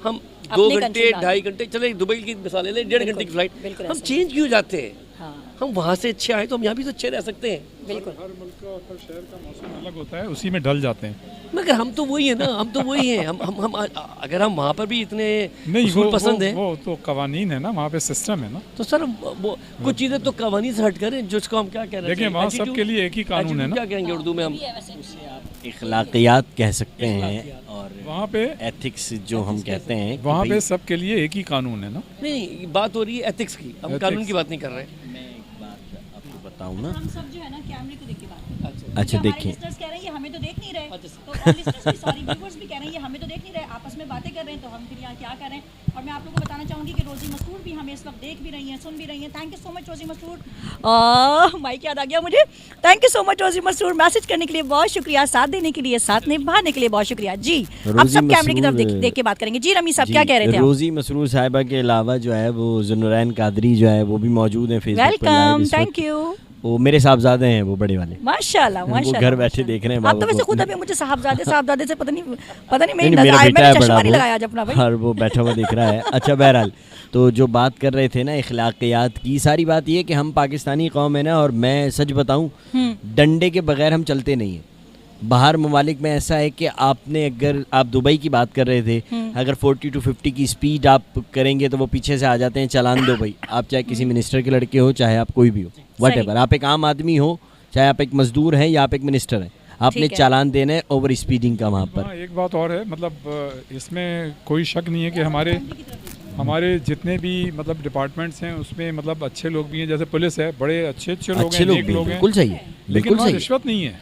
हम 2 घंटे 2.5 घंटे, चले दुबई की मिसाल ले लें, 1.5 घंटे की फ्लाइट, हम चेंज क्यों जाते हैं? हम वहाँ से अच्छे आए तो हम यहाँ भी तो अच्छे रह सकते हैं। बिल्कुल, हर मुल्क का और हर शहर का मौसम अलग होता है, उसी में ढल जाते हैं। मगर हम तो वही है ना, हम तो वही हैं, हम अगर हम वहाँ पर भी इतने नहीं उसूल पसंद हैं, वो तो कवानीन है ना, वहाँ पे सिस्टम है ना। तो सर वो कुछ चीज़ें तो कवानीन से हट करें, जिसको हम क्या कह रहे हैं, देखिए वहाँ सबके लिए एक ही कानून है ना, क्या कहेंगे उर्दू में हम, इखलाकियात कह सकते हैं, और वहाँ पे एथिक्स जो हम कहते हैं, वहाँ पे सबके लिए एक ही कानून है ना। नहीं बात हो रही है एथिक्स की, हम कानून की बात नहीं कर रहे हैं। मैं एक बात आपको बताऊँ ना, हम सब जो है ना कैमरे को देख के बात करते हैं। अच्छा हमारे देखिए, listeners कह रहे हैं ये हमें तो देख नहीं रहे, तो और listeners भी, सॉरी व्यूअर्स भी कह रहे हैं ये हमें तो देख नहीं रहे, आपस में बातें कर रहे हैं, तो हम फिर यहाँ क्या कर रहे हैं। और मैं आप लोगों को बताना चाहूँगी कि रोजी मसरूर भी हमें इस वक्त देख भी रही हैं, सुन भी रही हैं। थैंक यू सो मच रोजी मसरूर, माइक याद आ गया मुझे। थैंक यू सो मच रोजी मसरूर, मैसेज करने के लिए बहुत शुक्रिया, साथ देने के लिए, साथ निभाने के लिए बहुत शुक्रिया जी। अब रोजी सब कैमरे की तरफ मसरूर, देख के बात करेंगे जी। रमी साहब क्या कह रहे थे आप? रोजी मसरूर साहिबा के अलावा जो है वो ज़ुनूरैन कादरी जो है वो भी मौजूद हैं फेसबुक पर लाइव वेलकम, इस वक्त। Thank you. वो मेरे साहबजादे हैं, वो बड़े वाले, माशाल्लाह वो माशाल्लाह, घर बैठे देख रहे हैं आप बाबा तो वैसे को खुद अपने। अभी मुझे साहबजादे से पता नहीं नहीं, मेरी मेरा नजर आई, बेटा मैंने है चश्मा बड़ा नहीं वो, लगाया आज अपना भाई। और वो बैठा हुआ दिख रहा है। अच्छा बहरहाल, तो जो बात कर रहे थे ना इखलाकियात की, सारी बात ये कि हम पाकिस्तानी कौम है ना, और मैं सच बताऊं, डंडे के बगैर हम चलते नहीं हैं। बाहर ममालिक में ऐसा है कि आपने, अगर आप दुबई की बात कर रहे थे, अगर 40 to 50 की स्पीड आप करेंगे तो वो पीछे से आ जाते हैं, चालान दो भाई। आप चाहे किसी मिनिस्टर के लड़के हो, चाहे आप कोई भी हो, व्हाटएवर, आप एक आम आदमी हो, चाहे आप एक मजदूर हैं या आप एक मिनिस्टर हैं, आपने चालान देना है ओवर स्पीडिंग का वहाँ पर। एक बात और है, मतलब इसमें कोई शक नहीं है कि हमारे जितने भी मतलब डिपार्टमेंट्स हैं उसमें मतलब अच्छे लोग भी हैं, जैसे पुलिस है, बड़े अच्छे लोग हैं, नेक लोग हैं, बिल्कुल सही है, लेकिन बिल्कुल वहाँ सही, रिश्वत नहीं है,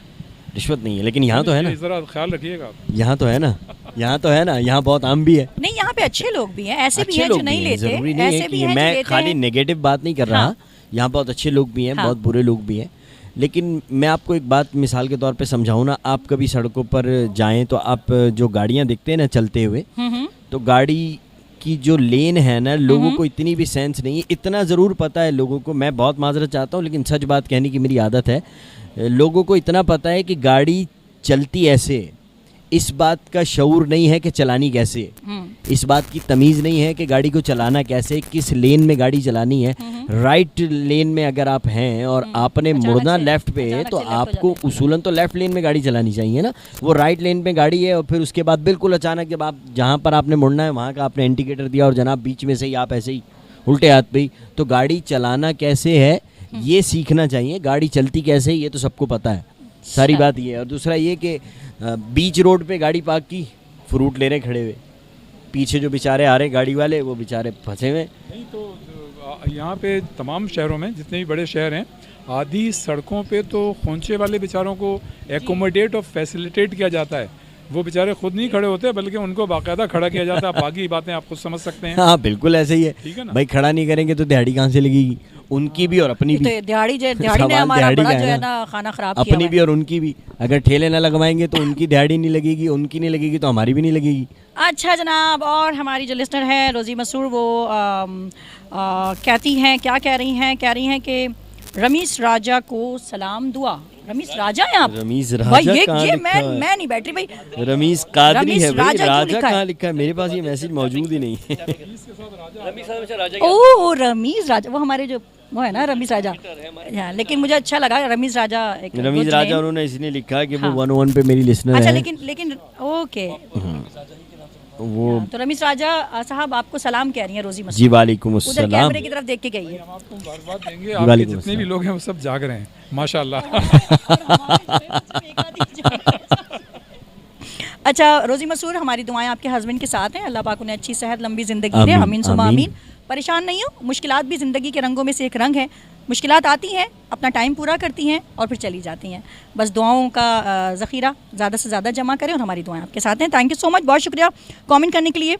रिश्वत नहीं है, लेकिन यहाँ तो है ना, जरा ख्याल रखिएगा। यहाँ तो है ना, यहाँ तो है ना, यहाँ बहुत आम भी है। नहीं, यहाँ पे अच्छे लोग भी हैं, ऐसे भी अच्छे हैं जो लोग नहीं भी हैं, लेते, जरूरी नहीं है ऐसे भी कि हैं जो मैं लेते खाली हैं। नेगेटिव बात नहीं कर रहा। हाँ। यहाँ बहुत अच्छे लोग भी हैं, हाँ। बहुत बुरे लोग भी हैं, लेकिन मैं आपको एक बात मिसाल के तौर पे समझाऊँ ना, आप कभी सड़कों पर जाएं तो आप जो गाड़ियाँ देखते हैं ना चलते हुए, तो गाड़ी की जो लेन है ना, लोगों को इतनी भी सेंस नहीं है। इतना ज़रूर पता है लोगों को, मैं बहुत माजरत चाहता हूँ लेकिन सच बात कहने की मेरी आदत है, लोगों को इतना पता है कि गाड़ी चलती ऐसे है, इस बात का शऊर नहीं है कि चलानी कैसे है, इस बात की तमीज़ नहीं है कि गाड़ी को चलाना कैसे, किस लेन में गाड़ी चलानी है। राइट लेन में अगर आप हैं और आपने मुड़ना लेफ़्ट पे है, तो आपको उसूलन तो लेफ़्ट लेन में गाड़ी चलानी चाहिए ना। वो राइट लेन में गाड़ी है और फिर उसके बाद बिल्कुल अचानक जब आप जहाँ पर आपने मुड़ना है वहाँ का आपने इंडिकेटर दिया और जनाब बीच में से ही आप ऐसे ही उल्टे हाथ पे ही, तो गाड़ी चलाना कैसे है ये सीखना चाहिए। गाड़ी चलती कैसे है ये तो सबको पता है, सारी बात ये है। और दूसरा ये कि बीच रोड पे गाड़ी पार्क की, फ्रूट ले रहे खड़े हुए, पीछे जो बेचारे आ रहे गाड़ी वाले वो बेचारे फंसे हुए। नहीं तो यहाँ पे तमाम शहरों में जितने भी बड़े शहर हैं, आधी सड़कों पे तो खोंचे वाले बेचारों को एकोमोडेट और फैसिलिटेट किया जाता है। वो बेचारे खुद नहीं खड़े होते बल्कि उनको बाकायदा खड़ा किया जाता है। बाकी बातें आप खुद समझ सकते हैं। हाँ बिल्कुल ऐसे ही है, ठीक है ना? भाई खड़ा नहीं करेंगे तो दिहाड़ी कहाँ से लगेगी, उनकी भी और अपनी भी। तो दिहाड़ी ने सवाल हमारा दिहाड़ी बड़ा का जो है है ना, ना खाना खराब किया अपनी हुआ भी और उनकी भी। अगर ठेले ना लगवाएंगे तो उनकी दिहाड़ी नहीं लगेगी, उनकी नहीं लगेगी तो हमारी भी नहीं लगेगी। है। अच्छा जनाब, और हमारी जो लिस्टर है रोजी मसरूर, वो कहती हैं, क्या कह रही हैं कि रमीश राजा को सलाम दुआ। रमीश राजा हैं आप? रमीश भाई राजा कहाँ ये लिखा है? मैं नहीं बैठ रही भाई। रमीश कादरी रमीश है भाई, राजा क्यों राजा लिखा है? कहाँ लिखा है? मेरे पास ये मैसेज मौजूद ही नहीं है। ओ रमीश राजा, वो हमारे जो वो है ना रमीश राजा। हाँ, लेकिन मुझे अच्छा लगा रमीश राजा। एक रमीश good राजा name। उन्होंने इसलिए लिखा है कि हाँ। वो 101 पे मेरी लिसनर अच्छा है। लेकिन ओके, वो तो रमीश राजा साहब आपको सलाम कह रही हैं रोजी मसरूर। जी वालेकुम उधर अस्सलाम। कैमरे की तरफ देख के गई है। हम आपको बार देंगे, जी, आपके वालेकुम जितने भी लोग हैं वो सब जाग रहे हैं माशाल्लाह। अच्छा रोज़ी मसूर, हमारी दुआएं आपके हस्बैंड के साथ हैं, अल्लाह पाक उन्हें अच्छी सेहत लंबी ज़िंदगी दे, आमीन, आमीन सुमा आमीन। आमीन। परेशान नहीं हो, मुश्किलात भी ज़िंदगी के रंगों में से एक रंग है। मुश्किलात आती हैं, अपना टाइम पूरा करती हैं और फिर चली जाती हैं। बस दुआओं का ज़ख़ीरा ज़्यादा से ज़्यादा जमा करें और हमारी दुआएं आपके साथ हैं। थैंक यू सो मच, बहुत शुक्रिया कमेंट करने के लिए।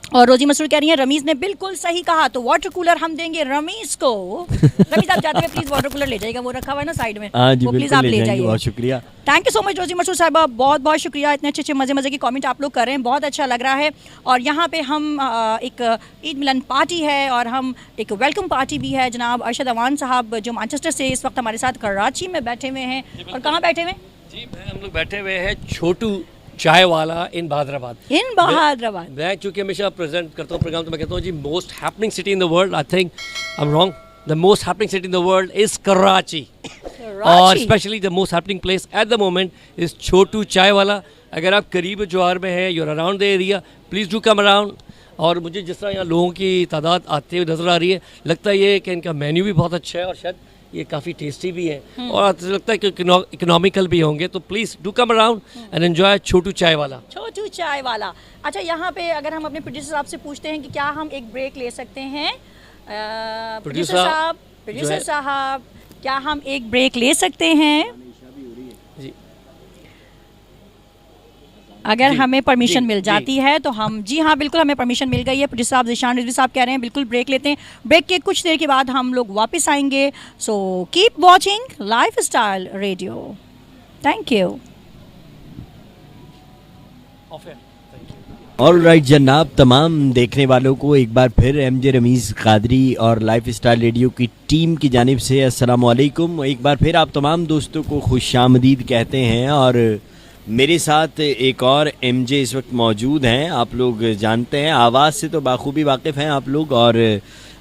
और रोजी मसूर कह रही हैं रमीज़ ने बिल्कुल सही कहा, तो वाटर कूलर हम देंगे रमीज़ को। रमीज़ आप जाते हुए प्लीज़ वाटर कूलर ले जाइएगा, वो रखा हुआ है ना साइड में, हाँ जी वो प्लीज़ बिल्कुल आप ले ले जाएंगे, जाइए। बहुत शुक्रिया। थैंक यू सो मच रोजी मसूर साहिबा, बहुत बहुत शुक्रिया, इतने अच्छे अच्छे मज़े की कमेंट आप लोग कर रहे हैं, बहुत अच्छा लग रहा है। और यहाँ पे हम एक ईद मिलन पार्टी है और हम एक वेलकम पार्टी भी है। जनाब अरशद अवान साहब जो मैनचेस्टर से इस वक्त हमारे साथ कराची में बैठे हुए हैं। और कहाँ बैठे हुए हैं? जी हम लोग बैठे हुए हैं छोटू चाय वाला इन बहादराबाद। इन बहादराबाद। मैं चूँकि हमेशा प्रेजेंट करता हूँ प्रोग्राम, तो मैं कहता हूँ जी most happening city in the world, I think I am wrong, the most happening city in the world is Karachi, और specially the most happening place at the moment is Chhotu Chai Wala. अगर आप करीब जवार में हैं, you're around the area, please do come around. और मुझे जिस तरह यहाँ लोगों की तादाद आते हुए नज़र आ रही है, लगता है ये कि इनका मेन्यू भी बहुत अच्छा है और शायद ये काफ़ी टेस्टी भी है और लगता है कि इकोनॉमिकल भी होंगे। तो please do come around and enjoy Chhotu Chai Wala. छोटू चाय वाला। अच्छा, यहाँ पे अगर हम अपने प्रोड्यूसर साहब से पूछते हैं कि क्या हम एक ब्रेक ले सकते हैं, प्रोड्यूसर साहब क्या हम एक ब्रेक ले सकते हैं? जी अगर हमें परमिशन मिल जाती है तो हम, जी हाँ बिल्कुल हमें परमिशन मिल गई है। प्रोड्यूसर साहब ज़ीशान रिजवी साहब कह रहे हैं बिल्कुल ब्रेक लेते हैं। ब्रेक के कुछ देर के बाद हम लोग वापस आएंगे। So keep watching lifestyle radio. Thank you. All right जनाब, तमाम देखने वालों को एक बार फिर एमजे रमीज़ कादरी और लाइफस्टाइल रेडियो की टीम की जानिब से अस्सलाम वालेकुम। एक बार फिर आप तमाम दोस्तों को खुशामदीद कहते हैं। और मेरे साथ एक और एमजे इस वक्त मौजूद हैं। आप लोग जानते हैं, आवाज़ से तो बाखूबी वाकिफ़ हैं आप लोग। और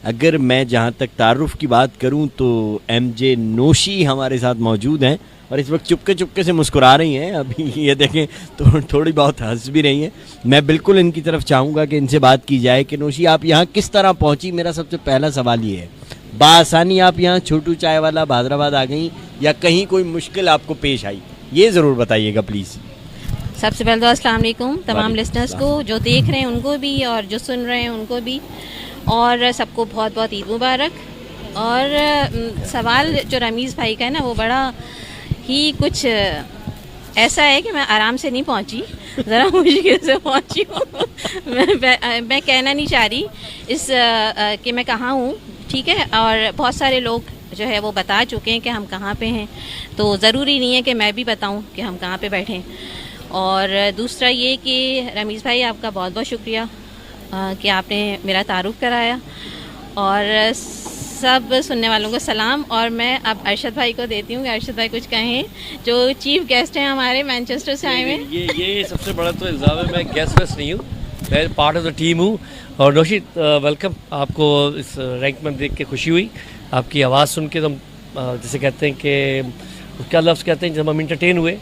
अगर मैं जहाँ तक तारुफ़ की बात करूँ तो एमजे नोशी हमारे साथ मौजूद हैं और इस वक्त चुपके से मुस्कुरा रही हैं। अभी ये देखें तो थोड़ी बहुत हंस भी रही हैं। मैं बिल्कुल इनकी तरफ चाहूँगा कि इनसे बात की जाए कि नोशी आप यहाँ किस तरह पहुँची। मेरा सबसे पहला सवाल ये है, बासानी आप यहाँ छोटू चाय वाला बहादराबाद आ गई या कहीं कोई मुश्किल आपको पेश आई, ये ज़रूर बताइएगा प्लीज़। सबसे पहले तो अस्सलाम वालेकुम तमाम लिसनर्स को, जो देख रहे हैं उनको भी और जो सुन रहे हैं उनको भी, और सबको बहुत बहुत ईद मुबारक। और सवाल जो रमीज़ भाई का है ना, वो बड़ा ही कुछ ऐसा है कि मैं आराम से नहीं पहुंची, ज़रा मुश्किल से पहुंची हूँ। मैं कहना नहीं चाह रही कि मैं कहाँ हूँ, ठीक है। और बहुत सारे लोग जो है वो बता चुके हैं कि हम कहाँ पे हैं, तो ज़रूरी नहीं है कि मैं भी बताऊँ कि हम कहाँ पे बैठे हैं। और दूसरा ये कि रमीज़ भाई आपका बहुत बहुत शुक्रिया कि आपने मेरा तारुफ कराया, और सब सुनने वालों को सलाम। और मैं अब अरशद भाई को देती हूँ कि अरशद भाई कुछ कहें, जो चीफ गेस्ट हैं हमारे मैनचेस्टर से आए हुए। ये सबसे बड़ा तो इल्ज़ाम है, मैं गेस्ट वेस्ट नहीं हूँ, मैं पार्ट ऑफ द टीम हूँ। और नौशी वेलकम, आपको इस रैंक में देख के खुशी हुई, आपकी आवाज़ सुन के। तो जैसे कहते हैं कि क्या लफ्ज़ कहते हैं, जब हम इंटरटेन हुए,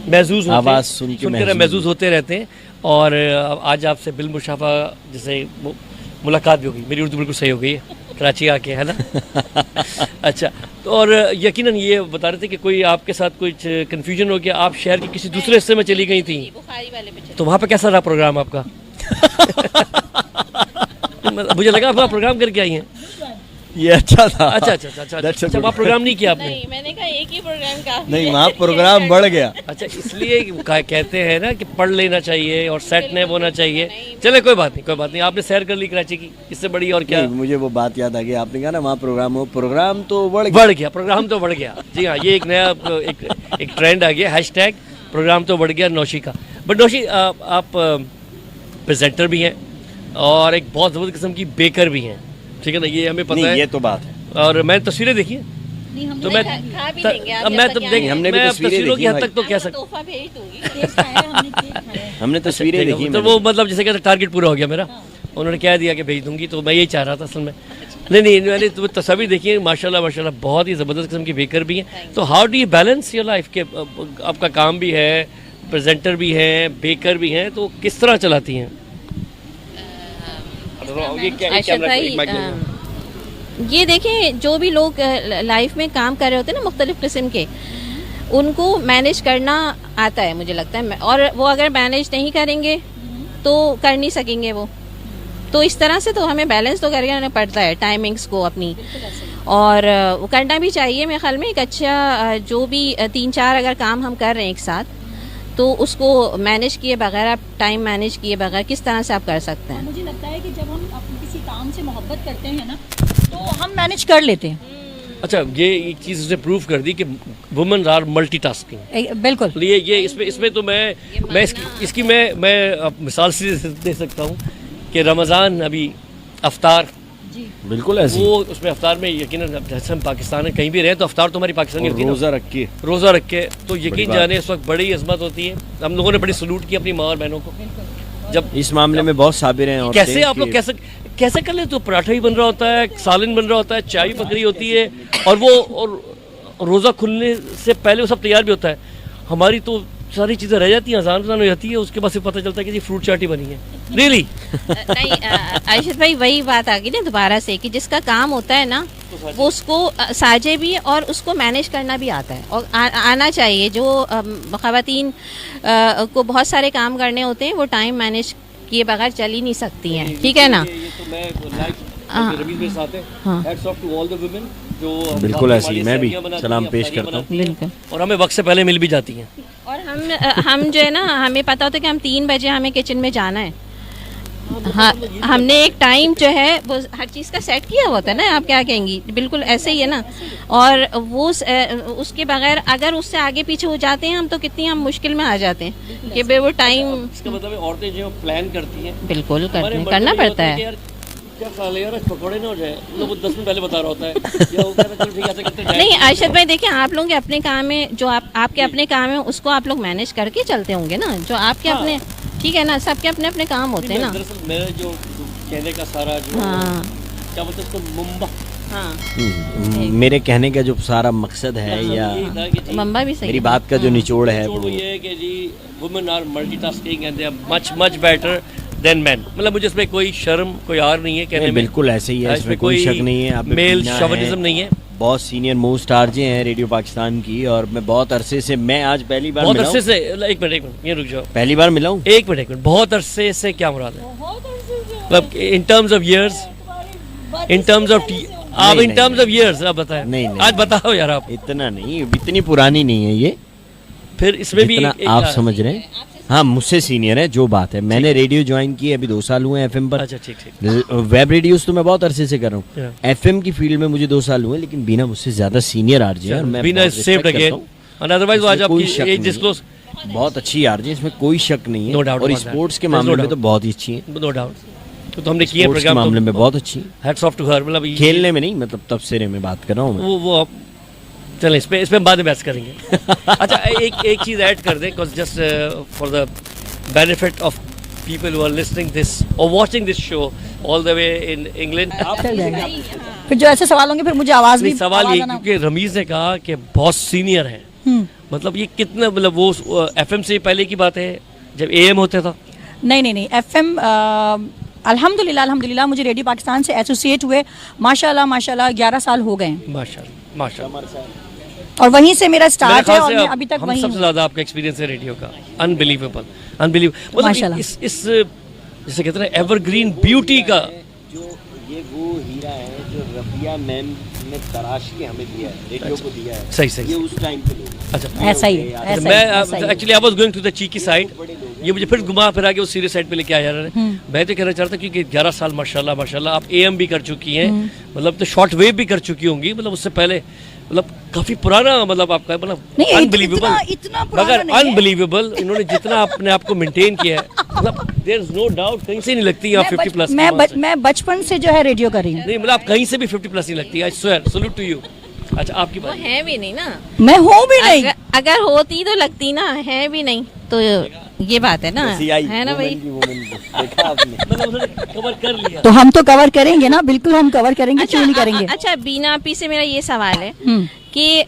महसूस आवाज़ सुनकर महसूस होते रहते हैं। और आज आपसे बिलमुशाफा जैसे मुलाकात भी हो गई, मेरी उर्दू बिल्कुल सही हो गई है कराची आके, है ना। अच्छा, तो और यकीनन ये बता रहे थे कि कोई आपके साथ कुछ कन्फ्यूजन हो गया, आप शहर के किसी दूसरे हिस्से में चली गई थी, बुखारी वाले पे तो वहाँ पे कैसा रहा प्रोग्राम आपका? मुझे लगा आप वहाँ प्रोग्राम करके आई हैं। ये अच्छा था। अच्छा, वहाँ प्रोग्राम नहीं किया आपने? नहीं, मैंने कहा एक ही प्रोग्राम काफी नहीं, वहाँ प्रोग्राम बढ़ गया। अच्छा, इसलिए कहते हैं ना कि पढ़ लेना चाहिए और सेट नहीं होना चाहिए। चले कोई बात नहीं, आपने सैर कर ली कराची की, इससे बड़ी और क्या। मुझे वो बात याद आ गई, आपने कहा ना वहाँ प्रोग्राम तो बढ़ गया। प्रोग्राम तो बढ़ गया, जी हाँ, ये एक नया एक ट्रेंड आ गया, हैशटैग प्रोग्राम तो बढ़ गया नौशी का। बट नौशी आप प्रेजेंटर भी हैं और एक बहुत ज़बरदस्त किस्म की बेकर भी हैं, ठीक है ना, ये हमें पता है, ये तो बात है। और मैंने तस्वीरें देखी हैं, तो मैं हमने भी तस्वीरों की हद तक तो कह सकता, हमने तस्वीरें देखी, तो वो मतलब जैसे कहते टारगेट पूरा हो गया मेरा, उन्होंने कह दिया कि भेज दूंगी, तो मैं यही चाह रहा था असल में। नहीं, मैंने तो तस्वीर देखी है, माशाल्लाह बहुत ही ज़बरदस्त किस्म की बेकर भी हैं। तो how do you balance your life के, आपका काम भी है, प्रेजेंटर भी हैं, बेकर भी हैं, तो किस तरह चलाती हैं? ये देखें, जो भी लोग लाइफ में काम कर रहे होते हैं ना मुख्तलिफ़ किस्म के, उनको मैनेज करना आता है मुझे लगता है, और वो अगर मैनेज नहीं करेंगे तो कर नहीं सकेंगे वो। तो इस तरह से तो हमें बैलेंस तो करना पड़ता है टाइमिंग्स को अपनी, और वो करना भी चाहिए मेरे ख्याल में। एक अच्छा जो भी 3-4 अगर काम हम कर रहे हैं एक साथ, तो उसको मैनेज किए बगैर, आप टाइम मैनेज किए बगैर किस तरह से आप कर सकते हैं। मुझे लगता है कि जब हम किसी काम से मोहब्बत करते हैं ना, तो हम मैनेज कर लेते हैं। अच्छा, ये एक चीज़ उसने प्रूव कर दी कि वुमेन आर मल्टीटास्किंग। बिल्कुल। ये इसमें तो मैं इसकी मैं मिसाल से दे सकता हूँ कि रमज़ान अभी अफ्तार, बिल्कुल ऐसी वो उसमें अफ्तार में यकीनन जैसे हम पाकिस्तान में कहीं भी रहे तो अफ्तार तो हमारी पाकिस्तानी होती है, रोज़ा रख के तो यकीन जाने इस वक्त बड़ी अजमत होती है। हम लोगों ने बड़ी सलूट की अपनी माँ और बहनों को। जब इस मामले में बहुत साबिर हैं। कैसे आप लोग कैसे कर ले, तो पराठा ही बन रहा होता है, सालन बन रहा होता है, चाय भी पक रही होती है, और रोज़ा खुलने से पहले वो सब तैयार भी होता है। हमारी तो सारी चीज़ें रह जाती हैं, अजान हो जाती है, उसके बाद से पता चलता है कि जी फ्रूट चाट ही बनी है। रियली नहीं आयशत भाई, वही बात आ गई ना दोबारा से कि जिसका काम होता है ना वो उसको साजे भी और उसको मैनेज करना भी आता है, और आना चाहिए। जो ख़वातीन को बहुत सारे काम करने होते हैं, वो टाइम मैनेज किए बगैर चल ही नहीं सकती हैं, ठीक है ना। बिल्कुल ऐसी, मैं भी सलाम पेश करता हूँ। बिल्कुल। और हमें वक्त से पहले मिल भी जाती हैं। और हम जो है ना, हमें पता होता है कि हम 3 बजे हमें किचन में जाना है। हाँ, हमने एक टाइम जो है वो हर चीज़ का सेट किया होता है ना, आप क्या कहेंगी, बिल्कुल ऐसे ही है ना। और वो उसके बगैर अगर उससे आगे पीछे हो जाते हैं हम, तो कितनी हम मुश्किल में आ जाते हैं कि भाई वो टाइम। इसका मतलब है औरतें जो प्लान करती हैं, बिल्कुल करना पड़ता है। क्या ख्याल है यार, पकौड़े ना हो जाए, लोग 10 मिनट पहले बता रहा होता है या वो कह रहा है चलो ठीक है ऐसे करते हैं। नहीं आयशत भाई, देखिए आप लोग के अपने काम में जो आपके अपने काम है उसको आप लोग मैनेज करके चलते होंगे ना, जो आपके अपने, ठीक है ना, सबके अपने अपने काम होते हैं ना। दरअसल मेरा जो कहने का सारा जो क्या बोलते हैं उसको मुंबा, मेरे कहने का जो सारा मकसद है या मम्बा भी सही, मेरी बात का जो निचोड़ है वो ये है कि जी women are multitasking and they are much better than man. मतलब मुझे इसमें कोई शर्म, कोई आर नहीं है कहने में। बिल्कुल ऐसे ही है, इसमें कोई शक नहीं है। आप मेल शोविनिज्म नहीं है। बहुत सीनियर मोस्ट आरजे हैं रेडियो पाकिस्तान की, और मैं बहुत अरसे से, मैं आज पहली बार बहुत अरसे से, एक मिनट ये रुक जाओ, पहली बार मिला हूँ। एक मिनट बहुत अरसे से क्या मुराद है? मतलब in terms of years, in terms of आप इन टर्म्स ऑफ इयर्स आप बताएं। नहीं आज बताओ यार आप। इतना नहीं, इतनी पुरानी नहीं है ये, फिर इसमें भी आप समझ रहे हैं। हाँ, मुझसे सीनियर है, जो बात है। मैंने रेडियो ज्वाइन की अभी 2 साल हुए हैं एफएम पर। अच्छा ठीक। वेब रेडियोस तो मैं बहुत अरसे से कर रहा हूँ। एफएम की फील्ड में मुझे 2 साल हुए, लेकिन बीना मुझसे ज्यादा सीनियर आरजे है, और मैं बीना सेव्ड अगेन, अदरवाइज आज आपकी एज डिस्क्लोज। बहुत अच्छी आरजे, इसमें कोई शक नहीं है। No doubt और about स्पोर्ट्स के that. मामले There's no में तो बहुत ही अच्छी है। No doubt. तो हमने किए प्रोग्राम मामले में बहुत अच्छी, हैट्स ऑफ टू हर। मतलब खेलने में नहीं, मतलब तबसरे में बात कर रहा हूँ मैं। वो चलें, इस पे बाद में बहस करेंगे। अच्छा, एक चीज़ ऐड कर दें, just for the benefit of people who are listening this और watching this show all the way in England. फिर जो ऐसे सवाल होंगे फिर मुझे आवाज़ भी, सवाल ये, क्योंकि रमीज ने कहा कि बहुत सीनियर है, मतलब ये कितना, मतलब वो एफएम से पहले की बात है जब एएम होता था? नहीं, एफएम अल्हम्दुलिल्लाह मुझे रेडियो पाकिस्तान से एसोसिएट हुए माशाल्लाह 11 साल हो गए हैं। माशाल्लाह। और वहीं से मेरा स्टार्ट है, और मैं अभी तक वहीं सबसे ज़्यादा आपका एक्सपीरियंस है रेडियो का। अनबिलीवेबल। मतलब इस जैसे कहते हैं एवरग्रीन ब्यूटी का, जो ये वो हीरा है जो रफिया मैम ने तराश के हमें दिया है, रेडियो को दिया है। सही ये उस टाइम पे लोग। अच्छा, ऐसा ही है। मैं actually I was going to the cheeky side, ये मुझे फिर घुमा फिरा के उस सीरियस साइड पे लेके आया यार। मैं तो कहना चाहता क्योंकि 11 साल माशाल्लाह आप एएम भी कर चुकी हैं, मतलब तो शॉर्ट वेव भी कर चुकी होंगी, मतलब उससे पहले, मतलब काफी पुराना, मतलब आपका, मतलब अनबिलीवेबल, मगर अनबिलीवेबल इन्होंने जितना अपने आप को मेंटेन किया है, मतलब देयर इज नो डाउट, कहीं से नहीं लगती आप 50 प्लस। मैं बचपन से जो है रेडियो कर रही हूँ। नहीं, मतलब आप कहीं से भी 50 प्लस नहीं लगती। I swear, salute to you. अच्छा, आपकी बात है भी नहीं ना, मैं हूँ भी नहीं। अगर होती तो लगती ना, है भी नहीं, तो ये बात है ना, है ना भाई। कवर कर लिया तो हम तो कवर करेंगे ना, बिल्कुल हम कवर करेंगे, क्यों नहीं करेंगे। अच्छा, बीना आपी से मेरा ये सवाल है कि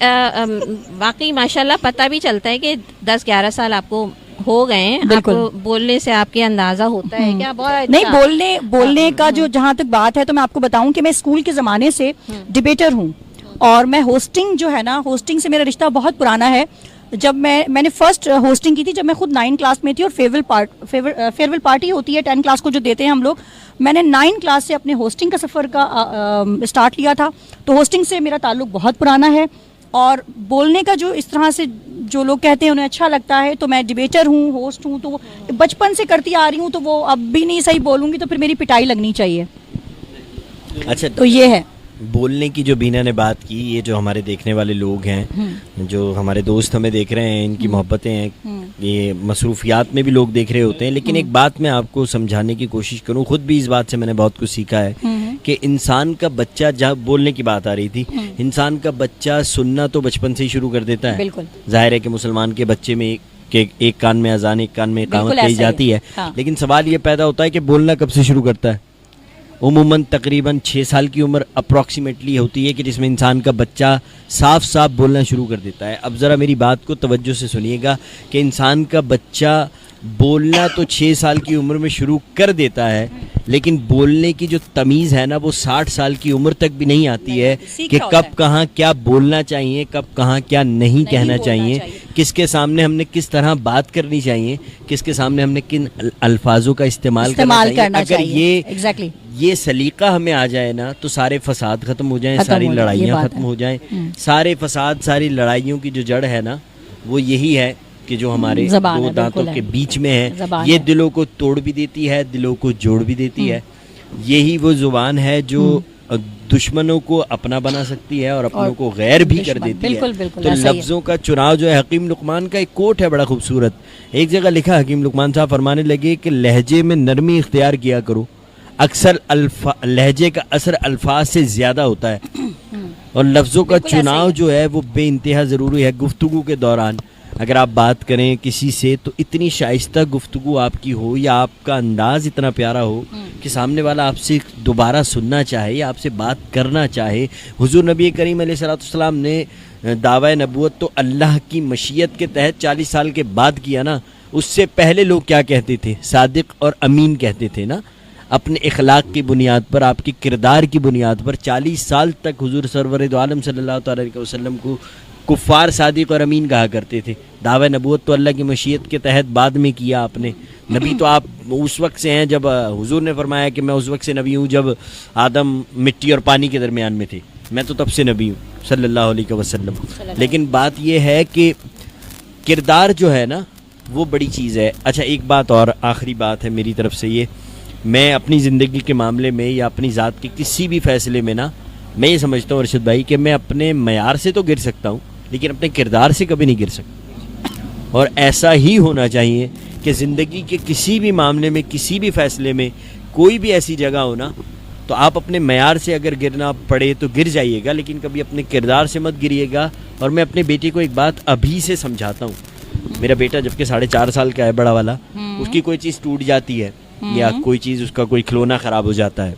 वाकई माशाल्लाह पता भी चलता है कि 10-11 साल आपको हो गए हैं, आपको बोलने से आपके अंदाजा होता है क्या? बहुत नहीं, बोलने का जो जहाँ तक बात है, तो मैं आपको बताऊं कि मैं स्कूल के ज़माने से डिबेटर हूँ, और मैं होस्टिंग जो है ना, होस्टिंग से मेरा रिश्ता बहुत पुराना है। जब मैंने फर्स्ट होस्टिंग की थी जब मैं खुद 9 क्लास में थी, और फेयरवेल पार्टी होती है 10 क्लास को जो देते हैं हम लोग। मैंने 9 क्लास से अपने होस्टिंग का सफ़र का स्टार्ट लिया था, तो होस्टिंग से मेरा ताल्लुक बहुत पुराना है। और बोलने का जो इस तरह से जो लोग कहते हैं उन्हें अच्छा लगता है, तो मैं डिबेटर हूँ, होस्ट हूँ, तो बचपन से करती आ रही हूँ, तो वो अब भी नहीं सही बोलूँगी तो फिर मेरी पिटाई लगनी चाहिए। अच्छा, तो ये है बोलने की जो बीना ने बात की, ये जो हमारे देखने वाले लोग हैं, जो हमारे दोस्त हमें देख रहे हैं, इनकी मोहब्बतें हैं, ये मसरूफियात में भी लोग देख रहे होते हैं, लेकिन एक बात मैं आपको समझाने की कोशिश करूं, खुद भी इस बात से मैंने बहुत कुछ सीखा है कि इंसान का बच्चा, जब बोलने की बात आ रही थी, इंसान का बच्चा सुनना तो बचपन से ही शुरू कर देता है। बिल्कुल जाहिर है कि मुसलमान के बच्चे में एक कान में अजान, एक कान में इकामत बिल्कुल कही ऐसा ही जाती है, हाँ। लेकिन सवाल ये पैदा होता है कि बोलना कब से शुरू करता है। उमूमन तकरीबन 6 साल की उम्र अप्रॉक्सीमेटली होती है कि जिसमें इंसान का बच्चा साफ साफ बोलना शुरू कर देता है। अब ज़रा मेरी बात को तवज्जो से सुनिएगा कि इंसान का बच्चा बोलना तो 6 साल की उम्र में शुरू कर देता है, लेकिन बोलने की जो तमीज़ है ना, वो 60 साल की उम्र तक भी नहीं आती है कि कब कहाँ क्या बोलना चाहिए, कब कहाँ क्या नहीं कहना चाहिए, किसके सामने हमने किस तरह बात करनी चाहिए, किसके सामने हमने किन अल्फाजों का इस्तेमाल करना चाहिए। अगर ये सलीका हमें आ जाए ना, तो सारे फसाद खत्म हो जाएं, सारी लड़ाइयाँ खत्म हो जाएं। सारे फसाद, सारी लड़ाइयों की जो जड़ है ना, वो यही है कि जो हमारे दो दांतों के बीच में है, ये दिलों को तोड़ भी देती है, दिलों को जोड़ भी देती है। यही वो जुबान है जो दुश्मनों को अपना बना सकती है और अपनों को गैर भी कर देती है। तो लफ्ज़ों का चुनाव जो है, हकीम लुकमान का एक कोट है बड़ा खूबसूरत, एक जगह लिखा, हकीम लुकमान साहब फरमाने लगे कि लहजे में नरमी इख्तियार किया करो, अक्सर लहजे का असर अल्फाज से ज़्यादा होता है, और लफ्ज़ों का चुनाव जो है वो बेइंतहा ज़रूरी है। गुफ्तगू के दौरान अगर आप बात करें किसी से, तो इतनी शाइस्ता गुफ्तगू आपकी हो, या आपका अंदाज़ इतना प्यारा हो कि सामने वाला आपसे दोबारा सुनना चाहे या आपसे बात करना चाहे। हुजूर नबी करीम अलैहिस्सलाम ने दावा नबूवत तो अल्लाह की मशीयत के तहत 40 साल के बाद किया ना, उससे पहले लोग क्या कहते थे? सादिक और अमीन कहते थे ना। अपने इखलाक की बुनियाद पर, आपकी किरदार की बुनियाद पर 40 साल तक हुजूर सरवर दो आलम सल्लल्लाहु अलैहि वसल्लम को कुफ़ार सादिक और अमीन कहा करते थे। दावा नबूवत तो अल्लाह की मशीयत के तहत बाद में किया आपने। नबी तो आप उस वक्त से हैं जब हुजूर ने फरमाया कि मैं उस वक्त से नबी हूँ जब आदम मिट्टी और पानी के दरमियान में थे, मैं तो तब से नबी हूँ सल्लल्लाहु अलैहि वसल्लम। लेकिन बात यह है कि किरदार जो है ना, वो बड़ी चीज़ है। अच्छा, एक बात और, आखिरी बात है मेरी तरफ से, ये मैं अपनी ज़िंदगी के मामले में या अपनी ज़ात के किसी भी फ़ैसले में ना, मैं ये समझता हूँ अरशद भाई कि मैं अपने मयार से तो गिर सकता हूँ, लेकिन अपने किरदार से कभी नहीं गिर सकता। और ऐसा ही होना चाहिए कि ज़िंदगी के किसी भी मामले में, किसी भी फ़ैसले में, कोई भी ऐसी जगह हो ना, तो आप अपने मयार से अगर गिरना पड़े तो गिर जाइएगा, लेकिन कभी अपने किरदार से मत गिरिएगा। और मैं अपने बेटे को एक बात अभी से समझाता हूँ। मेरा बेटा जबकि 4.5 साल का है, बड़ा वाला, उसकी कोई चीज़ टूट जाती है या कोई चीज़, उसका कोई खिलौना ख़राब हो जाता है,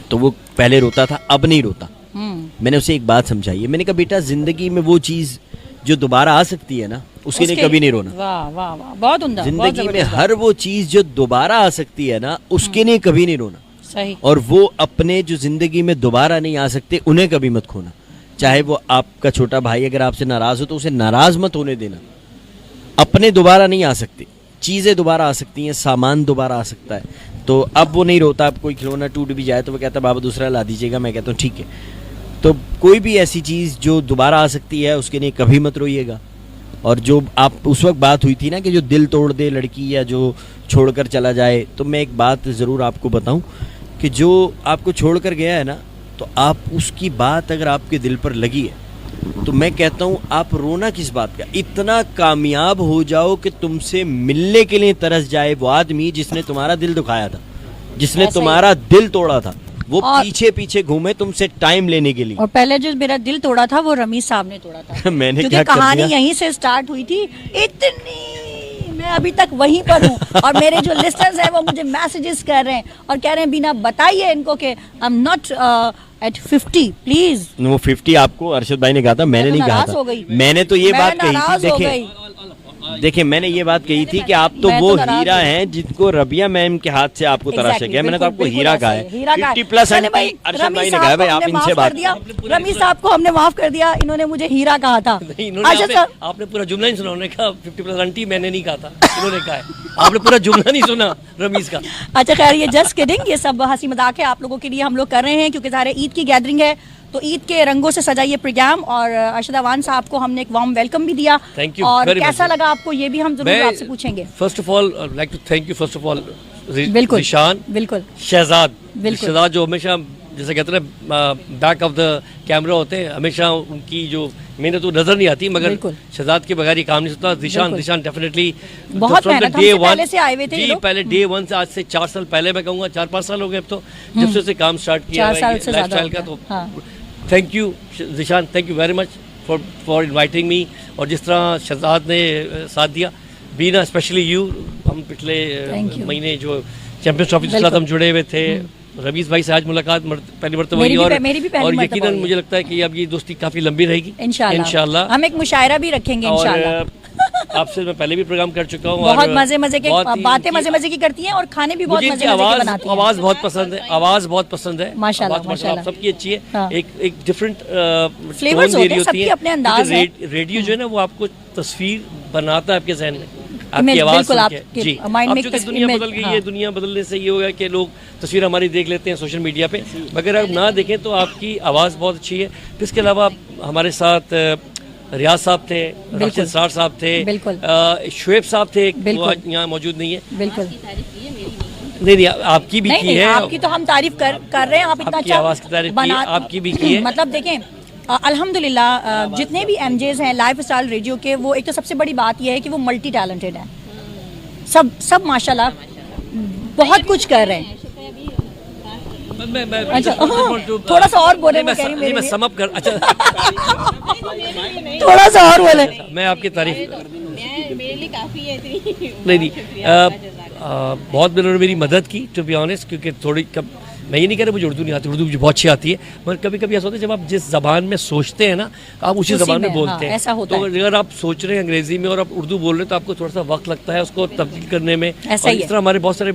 तो वो पहले रोता था, अब नहीं रोता। मैंने उसे एक बात समझाई है, मैंने कहा बेटा, ज़िंदगी में वो चीज़ जो दोबारा आ सकती है ना, उसके लिए कभी नहीं रोना। वाह वाह वाह, बहुत उम्दा। जिंदगी में हर वो चीज़ जो दोबारा आ सकती है ना, उसके लिए कभी नहीं रोना। सही। और वो अपने जो ज़िंदगी में दोबारा नहीं आ सकते, उन्हें कभी मत खोना। चाहे वो आपका छोटा भाई अगर आपसे नाराज़ हो तो उसे नाराज़ मत होने देना। अपने दोबारा नहीं आ सकते, चीज़ें दोबारा आ सकती हैं, सामान दोबारा आ सकता है। तो अब वो नहीं रोता। अब कोई खिलौना टूट भी जाए तो वो कहता है बाबा दूसरा ला दीजिएगा, मैं कहता हूँ ठीक है। तो कोई भी ऐसी चीज़ जो दोबारा आ सकती है उसके लिए कभी मत रोइएगा। और जो आप उस वक्त बात हुई थी ना कि जो दिल तोड़ दे लड़की या जो छोड़कर चला जाए, तो मैं एक बात ज़रूर आपको बताऊं कि जो आपको छोड़कर गया है ना, तो आप उसकी बात अगर आपके दिल पर लगी है तो मैं कहता हूं आप रोना किस बात का। इतना कामयाब हो जाओ कि तुमसे मिलने के लिए तरस जाए वो आदमी जिसने तुम्हारा दिल दुखाया था, जिसने तुम्हारा दिल तोड़ा था, वो पीछे पीछे घूमे तुमसे टाइम लेने के लिए। और पहले जो मेरा दिल तोड़ा था वो रमीज साहब ने तोड़ा था। मैंने क्या कहानी यहीं से स्टार्ट हुई थी। इतनी मैं अभी तक वहीं पर हूँ और मेरे जो लिस्टर्स हैं वो मुझे मैसेजेस कर रहे हैं और कह रहे हैं बीना बताइए इनको कि आई एम नॉट एट 50 प्लीज। वो 50 आपको अरशद भाई ने कहा था, मैंने नहीं कहा था। मैंने तो ये बात कही थी, देखिए मैंने ये बात कही थी कि आप तो मैं वो तो नाराज हीरा हूँ। हैं जिनको रबिया मैम के हाथ से आपको तराशा Exactly, गया। मैंने तो बिल्कुल, आपको हीरा बिल्कुल कहा ऐसे ही, हीरा है। कहा है। 50+ चले भाई, आंटी अरशद रमीज भाई ने साहब कहा भाई को आप हमने इनसे माफ बात कर दिया। रमीज साहब को हमने माफ कर दिया, इन्होंने मुझे हीरा कहा था। नहीं, इन्होंने अच्छा सर, आपने पूरा जुमला नहीं सुना, उन्होंने कहा 50+ आंटी, मैंने नहीं कहा था, इन्होंने कहा है। आपने पूरा जुमला नहीं सुना रमीज का। अच्छा खैर ये जस्ट किडिंग, ये सब हंसी मजाक है आप लोगों के लिए हम लोग कर रहे हैं क्योंकि ज़ाहिर है ईद की गैदरिंग है, तो ईद के रंगों से सजा ये प्रोग्राम। और अरशद अवान साहब को हमने एक वार्म वेलकम भी दिया। Thank you और very कैसा much. लगा आपको ये भी हम जरूर आपसे पूछेंगे। First of all like to thank you first of all बिल्कुल ज़ीशान, बिल्कुल शहजाद। बिल्कुल। शहजाद जो हमेशा जैसे कहते हैं बैक ऑफ द कैमरा होते हैं, हमेशा उनकी जो मेहनत तो नजर नहीं आती, मगर बिल्कुल। शहजाद के बगैर ये काम नहीं होता। बिल्कुल। ज़ीशान डेफिनेटली बहुत मेहनत, हमसे पहले से आए हुए थे ये जी, लोग। पहले डे 1 से, आज से 4 साल पहले, मैं कहूँगा 4-5 साल हो गए अब तो, जब से उसे काम स्टार्ट किया 4 साल से ज्यादा लाइफस्टाइल का। हो तो गया। हाँ। Thank you Zeeshan, thank you very much for inviting me. और जिस तरह शहजाद ने साथ दिया, बीना स्पेशली यू, हम पिछले Thank you. महीने जो चैंपियंस ट्रॉफी के साथ हम जुड़े हुए थे, रमीज भाई से आज मुलाकात पहली मरतबा हुई, मेरी भी पहली और मरतबा यकीनन हुई है। मुझे लगता है कि अब ये दोस्ती काफ़ी लंबी रहेगी इंशाल्लाह हम एक मुशायरा भी रखेंगे और इंशाल्लाह। आपसे मैं पहले भी प्रोग्राम कर चुका हूँ। बहुत और मजे मजे के बहुत ही बातें इनकी- मजे मजे की करती हैं और खाने भी बहुत मुझे मजे इनकी मजे के आवाज बनाती हैं। आवाज बहुत पसंद है, आवाज बहुत पसंद है माशाल्लाह, आवाज माशाल्लाह माशाल्लाह। सबकी अच्छी है। हाँ। एक डिफरेंट Flavors होते हैं, सबके अपने अंदाज हैं। रेडियो जो है ना वो आपको तस्वीर बनाता है आपके जहन में, आपकी Image, आवाज बिल्कुल, सुन के। आपके जी, mind अब में चूंकि एक दुनिया image, बदल गई हाँ। है, दुनिया बदलने से ये होगा कि लोग तस्वीर हमारी देख लेते हैं सोशल मीडिया पे, मगर आप ना देखें तो आपकी आवाज़ बहुत अच्छी है। इसके अलावा हमारे साथ रियाज साहब थे, राशिद सरार साहब थे, बिल्कुल। शुएब साहब थे, वो बिल्कुल। आज यहाँ मौजूद नहीं है। बिल्कुल नहीं, आपकी भी नहीं की नहीं, है, आपकी तो हम तारीफ कर रहे हैं, आप इतना आपकी अच्छा आवाज़ की तारीफ की है, आपकी भी की है। मतलब देखें अल्हम्दुलिल्लाह जितने भी एमजेज हैं लाइफ स्टाइल रेडियो के, वो एक तो सबसे बड़ी बात यह है कि वो मल्टी टैलेंटेड हैं, सब माशाल्लाह बहुत कुछ कर रहे हैं। मैं अच्छा, just want to, थोड़ा सा और बोले, नहीं, वो कह रही मेरे मैं लिए। सम अप कर, अच्छा थोड़ा सा और बोले। मैं आपकी तारीफ मेरे लिए काफ़ी है इतनी। नहीं बहुत इन्होंने मेरी मदद की टू बी ऑनेस्ट, क्योंकि थोड़ी कब मैं ये नहीं कह रहा मुझे उर्दू नहीं आती, उर्दू मुझे बहुत अच्छी आती है, मगर कभी कभी ऐसा होता है जब आप जिस ज़बान में सोचते हैं ना आप उसी ज़बान में बोलते हैं। ऐसा होता तो है। अगर आप सोच रहे हैं अंग्रेज़ी में और आप उर्दू बोल रहे हैं तो आपको थोड़ा सा वक्त लगता है उसको तब्दील करने में। ऐसा और ही इस है। तरह हमारे बहुत सारे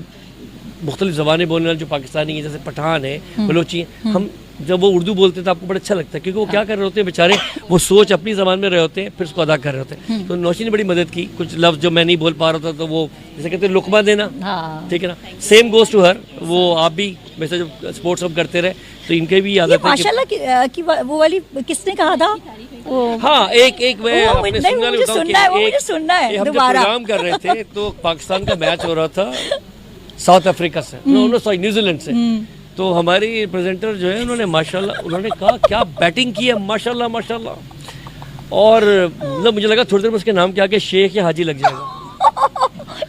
मुख्तलिफ ज़बानें बोलने वाले जो पाकिस्तानी हैं, जैसे पठान है, बलोची हैं, हम जब वो उर्दू बोलते हैं तो आपको बड़ा अच्छा लगता है, क्योंकि वो क्या कर रहे होते हैं बेचारे, वो सोच अपनी ज़बान में रहे होते हैं, फिर उसको अदा कर रहे होते हैं। तो नौशी ने बड़ी मदद की, कुछ लफ्ज़ जो मैं नहीं बोल पा रहा था तो वो जैसे कहते हैं लुकमा देना, हाँ। ठीक है ना, सेम गोज टू हर। वो आप भी वैसे जब स्पोर्ट्स सब करते रहे तो इनके भी ये आदत है कि माशाल्लाह की वो वाली किसने कहा था वो? हाँ एक मैं वो अपने नहीं, सुनने वाले मुझे बताऊं कि सुनना है, वो एक- मुझे सुनना है, ये हम जब दोबारा। प्रोग्राम कर रहे थे तो पाकिस्तान का मैच हो रहा था साउथ अफ्रीका से, नो सॉरी न्यूजीलैंड से। तो हमारी प्रेजेंटर जो है उन्होंने माशाल्लाह उन्होंने कहा क्या बैटिंग की है, माशाल्लाह माशाल्लाह। और मतलब मुझे लगा थोड़ी देर में उसके नाम के आगे शेख या हाजी लग जाएगा।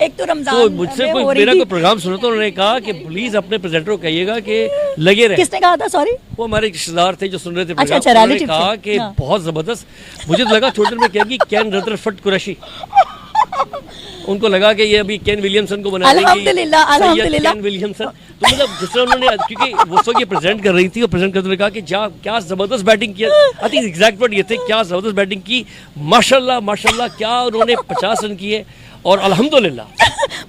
एक तो रमजान तो मुझसे में कोई हो रही मेरा थी। कोई प्रोग्राम सुना तो उन्होंने कहा कि प्लीज अपने प्रेजेंटर को कहिएगा कि लगे रहे। किसने कहा था सॉरी? वो हमारे रिश्तेदार थे जो सुन रहे थे अच्छा, प्रोग्राम, अच्छा, उन्होंने relative कहा थे। कि हाँ। बहुत जबरदस्त। मुझे तो लगा थोड़ी देर में कहेगी कैन रदरफोर्ड कुरैशी, उनको लगा कि ये अभी केन विलियमसन को बना देगी, अल्हम्दुलिल्लाह, सैयद अल्हम्दुलिल्लाह। Kane Williamson. तो मतलब जिस तरह उन्होंने, क्योंकि वो वक्त ये प्रेजेंट कर रही थी और प्रेजेंट करते हुए कहा कि क्या जबरदस्त बैटिंग किया, आई थिंक एग्जैक्ट वर्ड ये थे, क्या जबरदस्त बैटिंग की, माशाल्लाह माशाल्लाह, क्या उन्होंने 50 रन किए। और अल्हम्दुलिल्लाह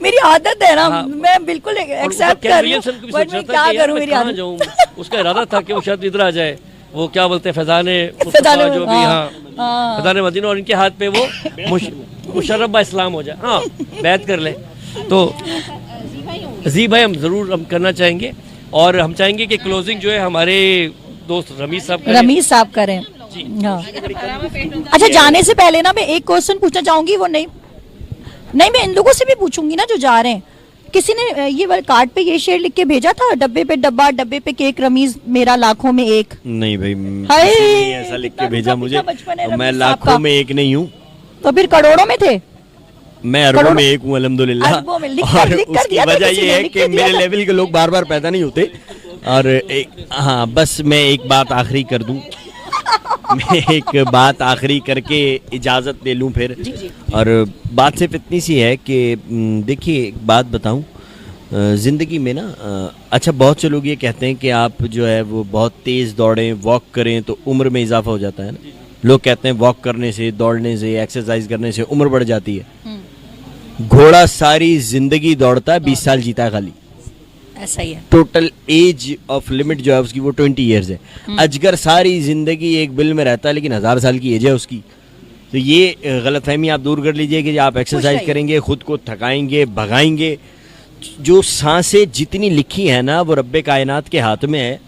मेरी आदत है ना, हाँ। मैं बिल्कुल एक्सेप्ट कर रही हूँ, बट मैं क्या करूँ, मेरी आदत। जाऊँ, उसका इरादा था कि वो शायद इधर आ जाए, वो क्या बोलते हैं फैजाने फैजाने जो भी, हाँ, हाँ फैजाने मदीना, और इनके हाथ पे वो मुशर्रफ बा इस्लाम हो जाए, हाँ बैत कर ले। तो जी भाई हम ज़रूर हम करना चाहेंगे, और हम चाहेंगे कि क्लोजिंग जो है हमारे दोस्त रमीज साहब करें। रमीज साहब करें। हाँ। अच्छा, जाने से पहले ना मैं एक क्वेश्चन पूछना चाहूंगी, वो नहीं मैं इन लोगों से भी पूछूंगी ना जो जा रहे हैं। किसी ने ये वाले कार्ड पे ये शेर लिख के भेजा था, डब्बे पे डब्बा, डब्बे पे केक, रमीज मेरा लाखों में एक। नहीं भाई, हाय, किसी ने ऐसा लिख के भेजा मुझे, बचपन है और मैं रमीज साहब लाखों का। में एक नहीं हूँ, तो फिर करोड़ों में थे। मैं अरबों में एक हूँ अल्हम्दुलिल्लाह। अरबों में लिख कर और दिया उसकी था वजह किसी ये ने, है लिख कि के दिया मेरे था। लेवल के लोग बार बार पैदा नहीं होते। और एक हाँ, बस मैं एक बात आखिरी कर दूं, मैं एक बात आखिरी करके इजाज़त ले लूं फिर। और बात सिर्फ इतनी सी है कि देखिए एक बात बताऊं, ज़िंदगी में ना अच्छा बहुत से लोग ये कहते हैं कि आप जो है वो बहुत तेज़ दौड़ें, वॉक करें तो उम्र में इजाफा हो जाता है ना। लोग कहते हैं वॉक करने से, दौड़ने से, एक्सरसाइज करने से उम्र बढ़ जाती है। घोड़ा सारी जिंदगी दौड़ता है, 20 साल जीता है खाली। ऐसा ही है। टोटल एज ऑफ लिमिट जो है उसकी वो 20 ईयर्स है। अजगर सारी जिंदगी एक बिल में रहता है लेकिन 1000 साल की एज है उसकी। तो ये गलतफहमी आप दूर कर लीजिए कि आप एक्सरसाइज करेंगे, खुद को थकाएंगे, भगाएंगे। जो सांसें जितनी लिखी है ना वो रब्बे कायनात के हाथ में है।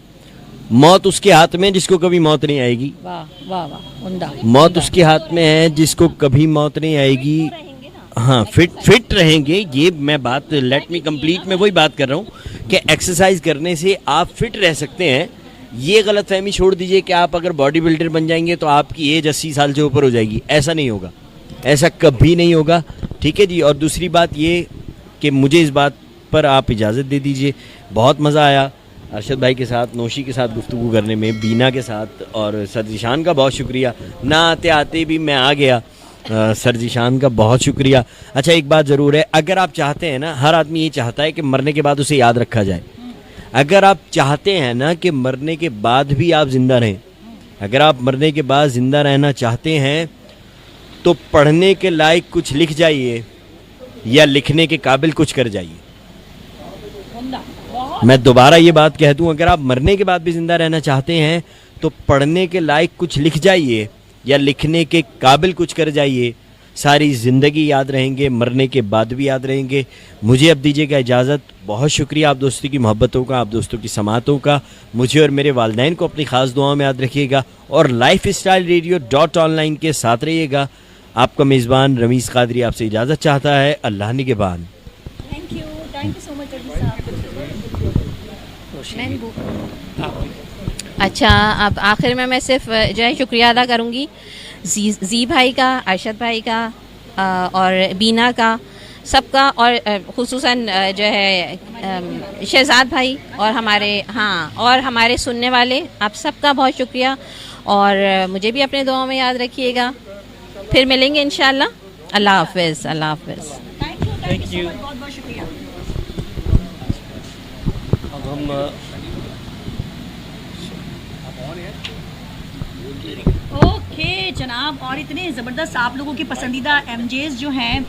मौत उसके हाथ में जिसको कभी मौत नहीं आएगी। वाह वाह वाह, उम्दा। मौत उसके हाथ में है जिसको कभी मौत नहीं आएगी। हाँ, फिट रहेंगे। ये मैं बात लेट मी कंप्लीट में वही बात कर रहा हूँ कि एक्सरसाइज करने से आप फिट रह सकते हैं। ये गलतफहमी छोड़ दीजिए कि आप अगर बॉडी बिल्डर बन जाएंगे तो आपकी एज 80 साल से ऊपर हो जाएगी। ऐसा नहीं होगा, ऐसा कभी नहीं होगा। ठीक है जी। और दूसरी बात ये कि मुझे इस बात पर आप इजाज़त दे दीजिए। बहुत मज़ा आया अरशद भाई के साथ, नौशी के साथ गुफ्तगू करने में, बीना के साथ, और सरजीशान का बहुत शुक्रिया। ना आते आते भी मैं आ गया। सरजीशान का बहुत शुक्रिया। अच्छा, एक बात ज़रूर है, अगर आप चाहते हैं ना, हर आदमी ये चाहता है कि मरने के बाद उसे याद रखा जाए। अगर आप चाहते हैं ना कि मरने के बाद भी आप ज़िंदा रहें, अगर आप मरने के बाद ज़िंदा रहना चाहते हैं तो पढ़ने के लायक कुछ लिख जाइए या लिखने के काबिल कुछ कर जाइए। मैं दोबारा ये बात कह दूं, अगर आप मरने के बाद भी जिंदा रहना चाहते हैं तो पढ़ने के लायक कुछ लिख जाइए या लिखने के काबिल कुछ कर जाइए। सारी ज़िंदगी याद रहेंगे, मरने के बाद भी याद रहेंगे। मुझे अब दीजिएगा इजाज़त। बहुत शुक्रिया आप दोस्तों की मोहब्बतों का, आप दोस्तों की समातों का। मुझे और मेरे वालिदैन को अपनी ख़ास दुआओं में याद रखिएगा और lifestyleradiyo.online के साथ रहिएगा। आपका मेज़बान रमीज़ कादरी आपसे इजाज़त चाहता है। अल्लाह निगहबान। Thank you so much Rameez sahab. अच्छा, अब आखिर में मैं सिर्फ जो है शुक्रिया अदा करूँगी जी भाई का, अरशद भाई का और बीना का, सबका, और खुसूसन जो है शहजाद भाई और हमारे सुनने वाले, आप सबका बहुत शुक्रिया। और मुझे भी अपने दुआओं में याद रखिएगा। फिर मिलेंगे इंशाल्लाह। अल्लाह हाफ़िज़। अल्लाह हाफ़िज़। थैंक यू, बहुत बहुत शुक्रिया। अब हम ओके जनाब, और इतने ज़बरदस्त आप लोगों की पसंदीदा एमजेस जो हैं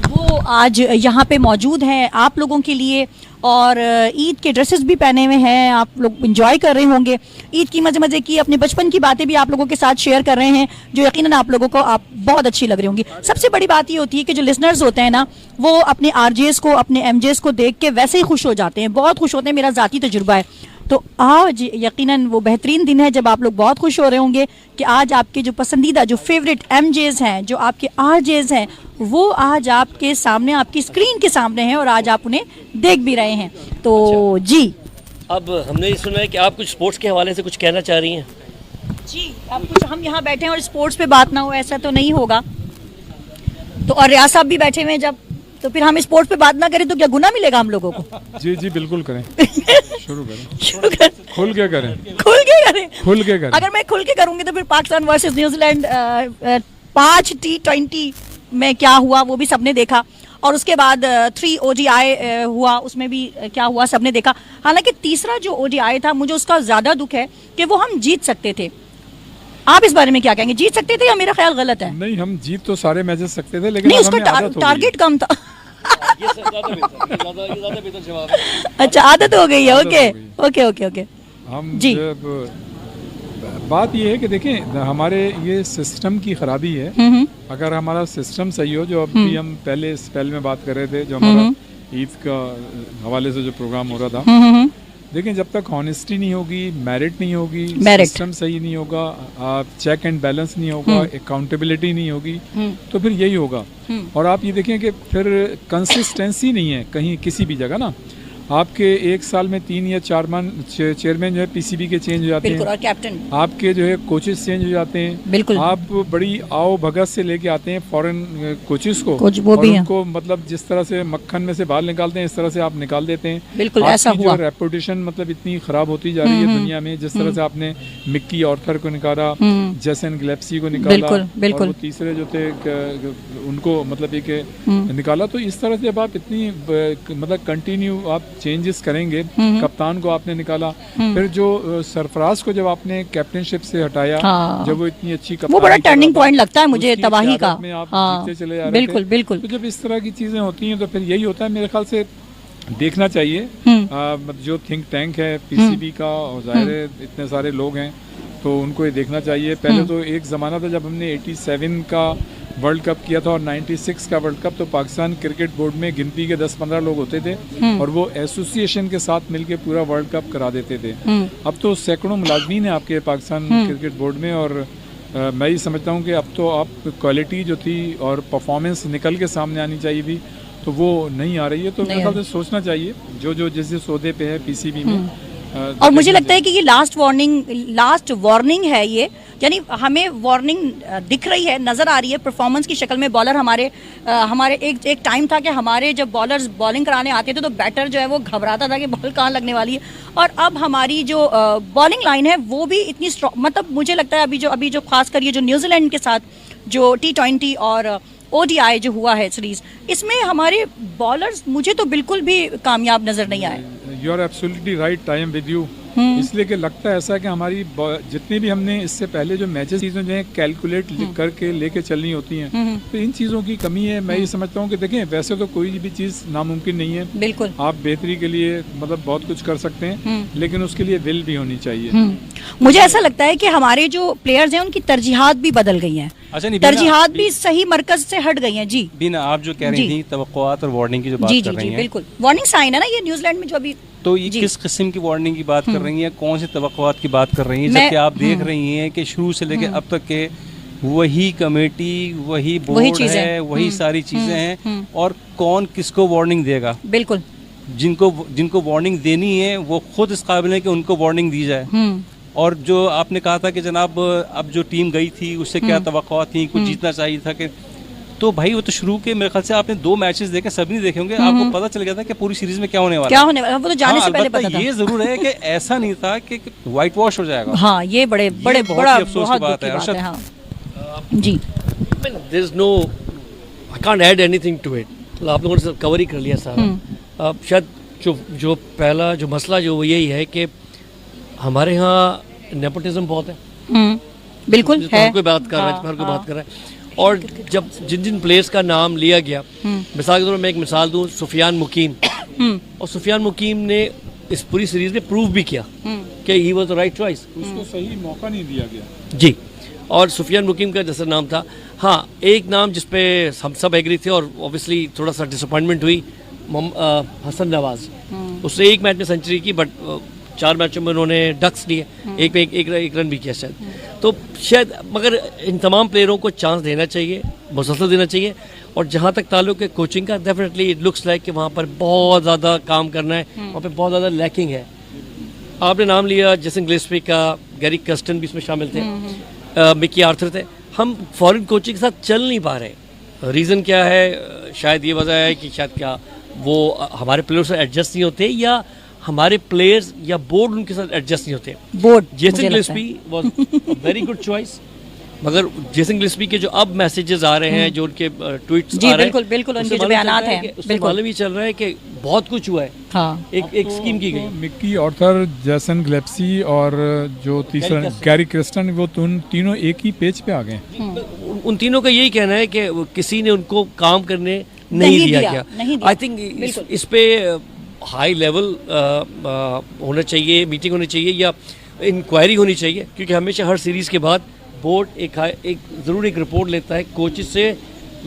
वो आज यहाँ पे मौजूद हैं आप लोगों के लिए। और ईद के ड्रेसेस भी पहने हुए हैं, आप लोग एंजॉय कर रहे होंगे ईद की, मज़े की, अपने बचपन की बातें भी आप लोगों के साथ शेयर कर रहे हैं जो यकीनन आप लोगों को बहुत अच्छी लग रही होंगी। सबसे बड़ी बात ये होती है कि जो लिसनर्स होते हैं ना, वो अपने आरजेस को, अपने एमजेस को देख के वैसे ही खुश हो जाते हैं, बहुत खुश होते हैं। मेरा ज़ाती तजुर्बा है। तो आज यकीनन वो बेहतरीन दिन है जब आप लोग बहुत खुश हो रहे होंगे कि आज आपके जो पसंदीदा, जो फेवरेट एमजेस हैं, जो आपके आरजेस हैं, वो आज आपके सामने, आपकी स्क्रीन के सामने हैं और आज आप उन्हें देख भी रहे हैं। तो अच्छा। जी, अब हमने ये सुना है कि आप कुछ स्पोर्ट्स के हवाले से कुछ कहना चाह रही हैं। जी, अब कुछ हम यहाँ बैठे हैं और स्पोर्ट्स पे बात ना हो, ऐसा तो नहीं होगा। तो और रियाज साहब भी बैठे हुए हैं जब, तो फिर हम स्पोर्ट्स पे बात ना करें तो क्या गुनाह मिलेगा हम लोगों को? जी जी बिल्कुल करें। शुरू करें। खुल के करें। खुल के करें। अगर मैं खुल के करूंगी तो फिर पाकिस्तान वर्सेस न्यूजीलैंड 5 T20 में क्या हुआ वो भी सबने देखा, और उसके बाद 3 ODI हुआ, उसमें भी क्या हुआ सबने देखा। हालांकि तीसरा जो ODI था, मुझे उसका ज़्यादा दुख है कि वो हम जीत सकते थे। आप इस बारे में क्या कहेंगे? जीत सकते थे या मेरा ख्याल गलत है? नहीं, हम जीत तो सारे मैचेस सकते थे, लेकिन नहीं, उसका टारगेट कम था। ये ज़्यादा बेहतर जवाब है। अच्छा, आदत हो गई है। ओके। हम जब बात ये है कि देखें, हमारे ये सिस्टम की खराबी है। अगर हमारा सिस्टम सही हो, जो अभी हम पहले स्पेल में बात कर रहे थे, जो हमारा ईद का हवाले से जो प्रोग्राम हो रहा था, देखें जब तक हॉनेस्टी नहीं होगी, मेरिट नहीं होगी, सिस्टम सही नहीं होगा, चेक एंड बैलेंस नहीं होगा, अकाउंटेबिलिटी नहीं होगी, तो फिर यही होगा। और आप ये देखें कि फिर कंसिस्टेंसी नहीं है कहीं किसी भी जगह ना। आपके एक साल में 3 या 4 चेयरमैन जो है पीसीबी के चेंज हो जाते हैं, और कैप्टन आपके जो है कोचेस चेंज हो जाते हैं। बिल्कुल। आप बड़ी आओ भगत से लेके आते हैं फॉरेन कोचेस को, वो और भी उनको मतलब जिस तरह से मक्खन में से बाहर निकालते हैं, इस तरह से आप निकाल देते हैं। बिल्कुल ऐसा हुआ। रेपुटेशन मतलब इतनी खराब होती जा रही है दुनिया में। जिस तरह से आपने मिक्की ऑर्थर को निकाला, जेसन गिलेप्सी को निकाला, और वो तीसरे जो थे उनको मतलब एक निकाला। तो इस तरह से जब आप इतनी मतलब कंटिन्यू आप चेंजेस करेंगे, कप्तान को आपने निकाला, फिर जो सरफराज को जब आपने कैप्टनशिप से हटाया, हाँ। जब वो इतनी अच्छी वो बड़ा टर्निंग पॉइंट लगता है मुझे उसकी तबाही का। क़यादत में आप हाँ, जीतते चले जा रहे बिल्कुल थे। बिल्कुल। तो जब इस तरह की चीज़ें होती हैं तो फिर यही होता है मेरे ख्याल से, देखना चाहिए जो थिंक टैंक है पीसीबी का, और जाहिर है इतने सारे लोग हैं तो उनको ये देखना चाहिए। पहले तो एक ज़माना था जब हमने 87 का वर्ल्ड कप किया था और 96 का वर्ल्ड कप, तो पाकिस्तान क्रिकेट बोर्ड में गिनती के 10-15 लोग होते थे और वो एसोसिएशन के साथ मिलके पूरा वर्ल्ड कप करा देते थे। अब तो सैकड़ों मुलाजमीन हैं आपके पाकिस्तान क्रिकेट बोर्ड में, और मैं ये समझता हूँ कि अब तो आप क्वालिटी जो थी और परफॉर्मेंस निकल के सामने आनी चाहिए थी, तो वो नहीं आ रही है। तो मेरे ख्याल से सोचना चाहिए जो जिस सौदे पे है पीसीबी में। और मुझे लगता है कि ये लास्ट वार्निंग है ये, यानी हमें वार्निंग दिख रही है, नज़र आ रही है परफॉर्मेंस की शक्ल में। बॉलर हमारे एक टाइम था कि हमारे जब बॉलर्स बॉलिंग कराने आते थे तो बैटर जो है वो घबराता था कि बॉल कहाँ लगने वाली है, और अब हमारी जो बॉलिंग लाइन है वो भी इतनी स्ट्रॉन्ग, मतलब मुझे लगता है अभी जो खास कर ये जो न्यूजीलैंड के साथ जो T20 और ODI जो हुआ है सीरीज, इसमें हमारे बॉलर्स मुझे तो बिल्कुल भी कामयाब नजर नहीं आए। You are absolutely right, I am with you. इसलिए कि लगता है ऐसा कि हमारी जितने भी हमने इससे पहले जो मैचेस चीज़ें जो है कैलकुलेट करके लेके चलनी होती हैं, तो इन चीज़ों की कमी है। मैं ये समझता हूँ कि देखें, वैसे तो कोई भी चीज़ नामुमकिन नहीं है, बिल्कुल आप बेहतरी के लिए मतलब बहुत कुछ कर सकते हैं, लेकिन उसके लिए विल भी होनी चाहिए। मुझे ऐसा लगता है कि हमारे जो प्लेयर्स हैं उनकी तरजीहात भी बदल गई हैं, तरजीहात भी सही मरकज से हट गई हैं। जी बीना, आप जो कह रही थी तवक्कुआत और वार्निंग की जो बात कर रही हैं, बिल्कुल वार्निंग साइन है ना ये न्यूजीलैंड में जो अभी, तो ये किस किस्म की वार्निंग की बात कर रही हैं, कौन सी तवक्कुआत की बात कर रही हैं, जबकि आप देख रही हैं कि शुरू से लेकर अब तक के वही कमेटी, वही बोर्ड है, वही सारी चीजें हैं, और कौन किसको वार्निंग देगा? बिल्कुल, जिनको वार्निंग देनी है वो खुद इस काबिल है कि उनको वार्निंग दी जाए। और जो आपने कहा था कि जनाब अब जो टीम गई थी उससे क्या तवक्कुआत थी, कुछ जीतना चाहिए था, कि तो भाई वो तो शुरू के मेरे ख्याल से आपने 2 मैचेस देखे, सभी देखे होंगे, आपको पता चल गया था कि पूरी सीरीज में क्या होने वाला है। वो तो जाने से पहले पता था। ये जरूर है कि ऐसा नहीं था कि व्हाइट वॉश हो जाएगा। हाँ, ये बड़ा अफसोस की बात है। हाँ जी, there is no, I can't add anything to it, आप लोगों ने कवर ही कर लिया सारा। शायद जो पहला जो मसला जो वो यही है कि हमारे यहाँ नेपोटिज्म बहुत है। बिल्कुल है, कोई बात कर रहा है, और जब जिन प्लेयर्स का नाम लिया गया, मिसाल के तौर पर मैं एक मिसाल दूं, सुफियान मुकीम, और सुफियान मुकीम ने इस पूरी सीरीज में प्रूव भी किया कि he was the right choice, उसको सही मौका नहीं दिया गया जी। और सुफियान मुकीम का जैसा नाम था, हाँ एक नाम जिसपे हम सब एग्री थे और ऑब्वियसली थोड़ा सा डिसअपॉइंटमेंट हुई, हसन नवाज। उसने एक मैच में सेंचुरी की, बट 4 मैचों में उन्होंने डक्स लिए, एक रन भी किया शायद। तो शायद मगर इन तमाम प्लेयरों को चांस देना चाहिए, मुसलसल देना चाहिए। और जहाँ तक ताल्लुक है कोचिंग का, डेफिनेटली इट लुक्स लाइक कि वहाँ पर बहुत ज़्यादा काम करना है, वहाँ पे बहुत ज़्यादा लैकिंग है। आपने नाम लिया जेसन गिलेस्पी का, गैरी कर्स्टन भी इसमें शामिल थे, मिकी आर्थर थे। हम फॉरेन कोचिंग के साथ चल नहीं पा रहे। रीज़न क्या है? शायद ये वजह है कि शायद क्या वो हमारे प्लेयर्स से एडजस्ट नहीं होते, या हमारे प्लेयर्स या बोर्ड उनके साथ एडजस्ट नहीं होते। Board Jason Gillespie was a very good choice, मगर जेसन गिलेस्पी के जो अब मैसेजेस आ रहे हैं, जो उनके ट्वीट्स आ रहे हैं, बिल्कुल उनके जो बयानात हैं, बिल्कुल मालूम ही चल रहा है कि बहुत कुछ हुआ है। हाँ, एक स्कीम की गई। मिक्की आर्थर, जेसन गिलेस्पी और जो तीसरा गैरी कर्स्टन, वो तीनों एक ही पेज पे आ गए। उन तीनों का यही कहना है कि किसी ने उनको काम करने नहीं दिया गया। आई थिंक इस पे हाई लेवल होना चाहिए, मीटिंग होनी चाहिए या इंक्वायरी होनी चाहिए, क्योंकि हमेशा हर सीरीज़ के बाद बोर्ड एक ज़रूर एक रिपोर्ट लेता है कोचेस से,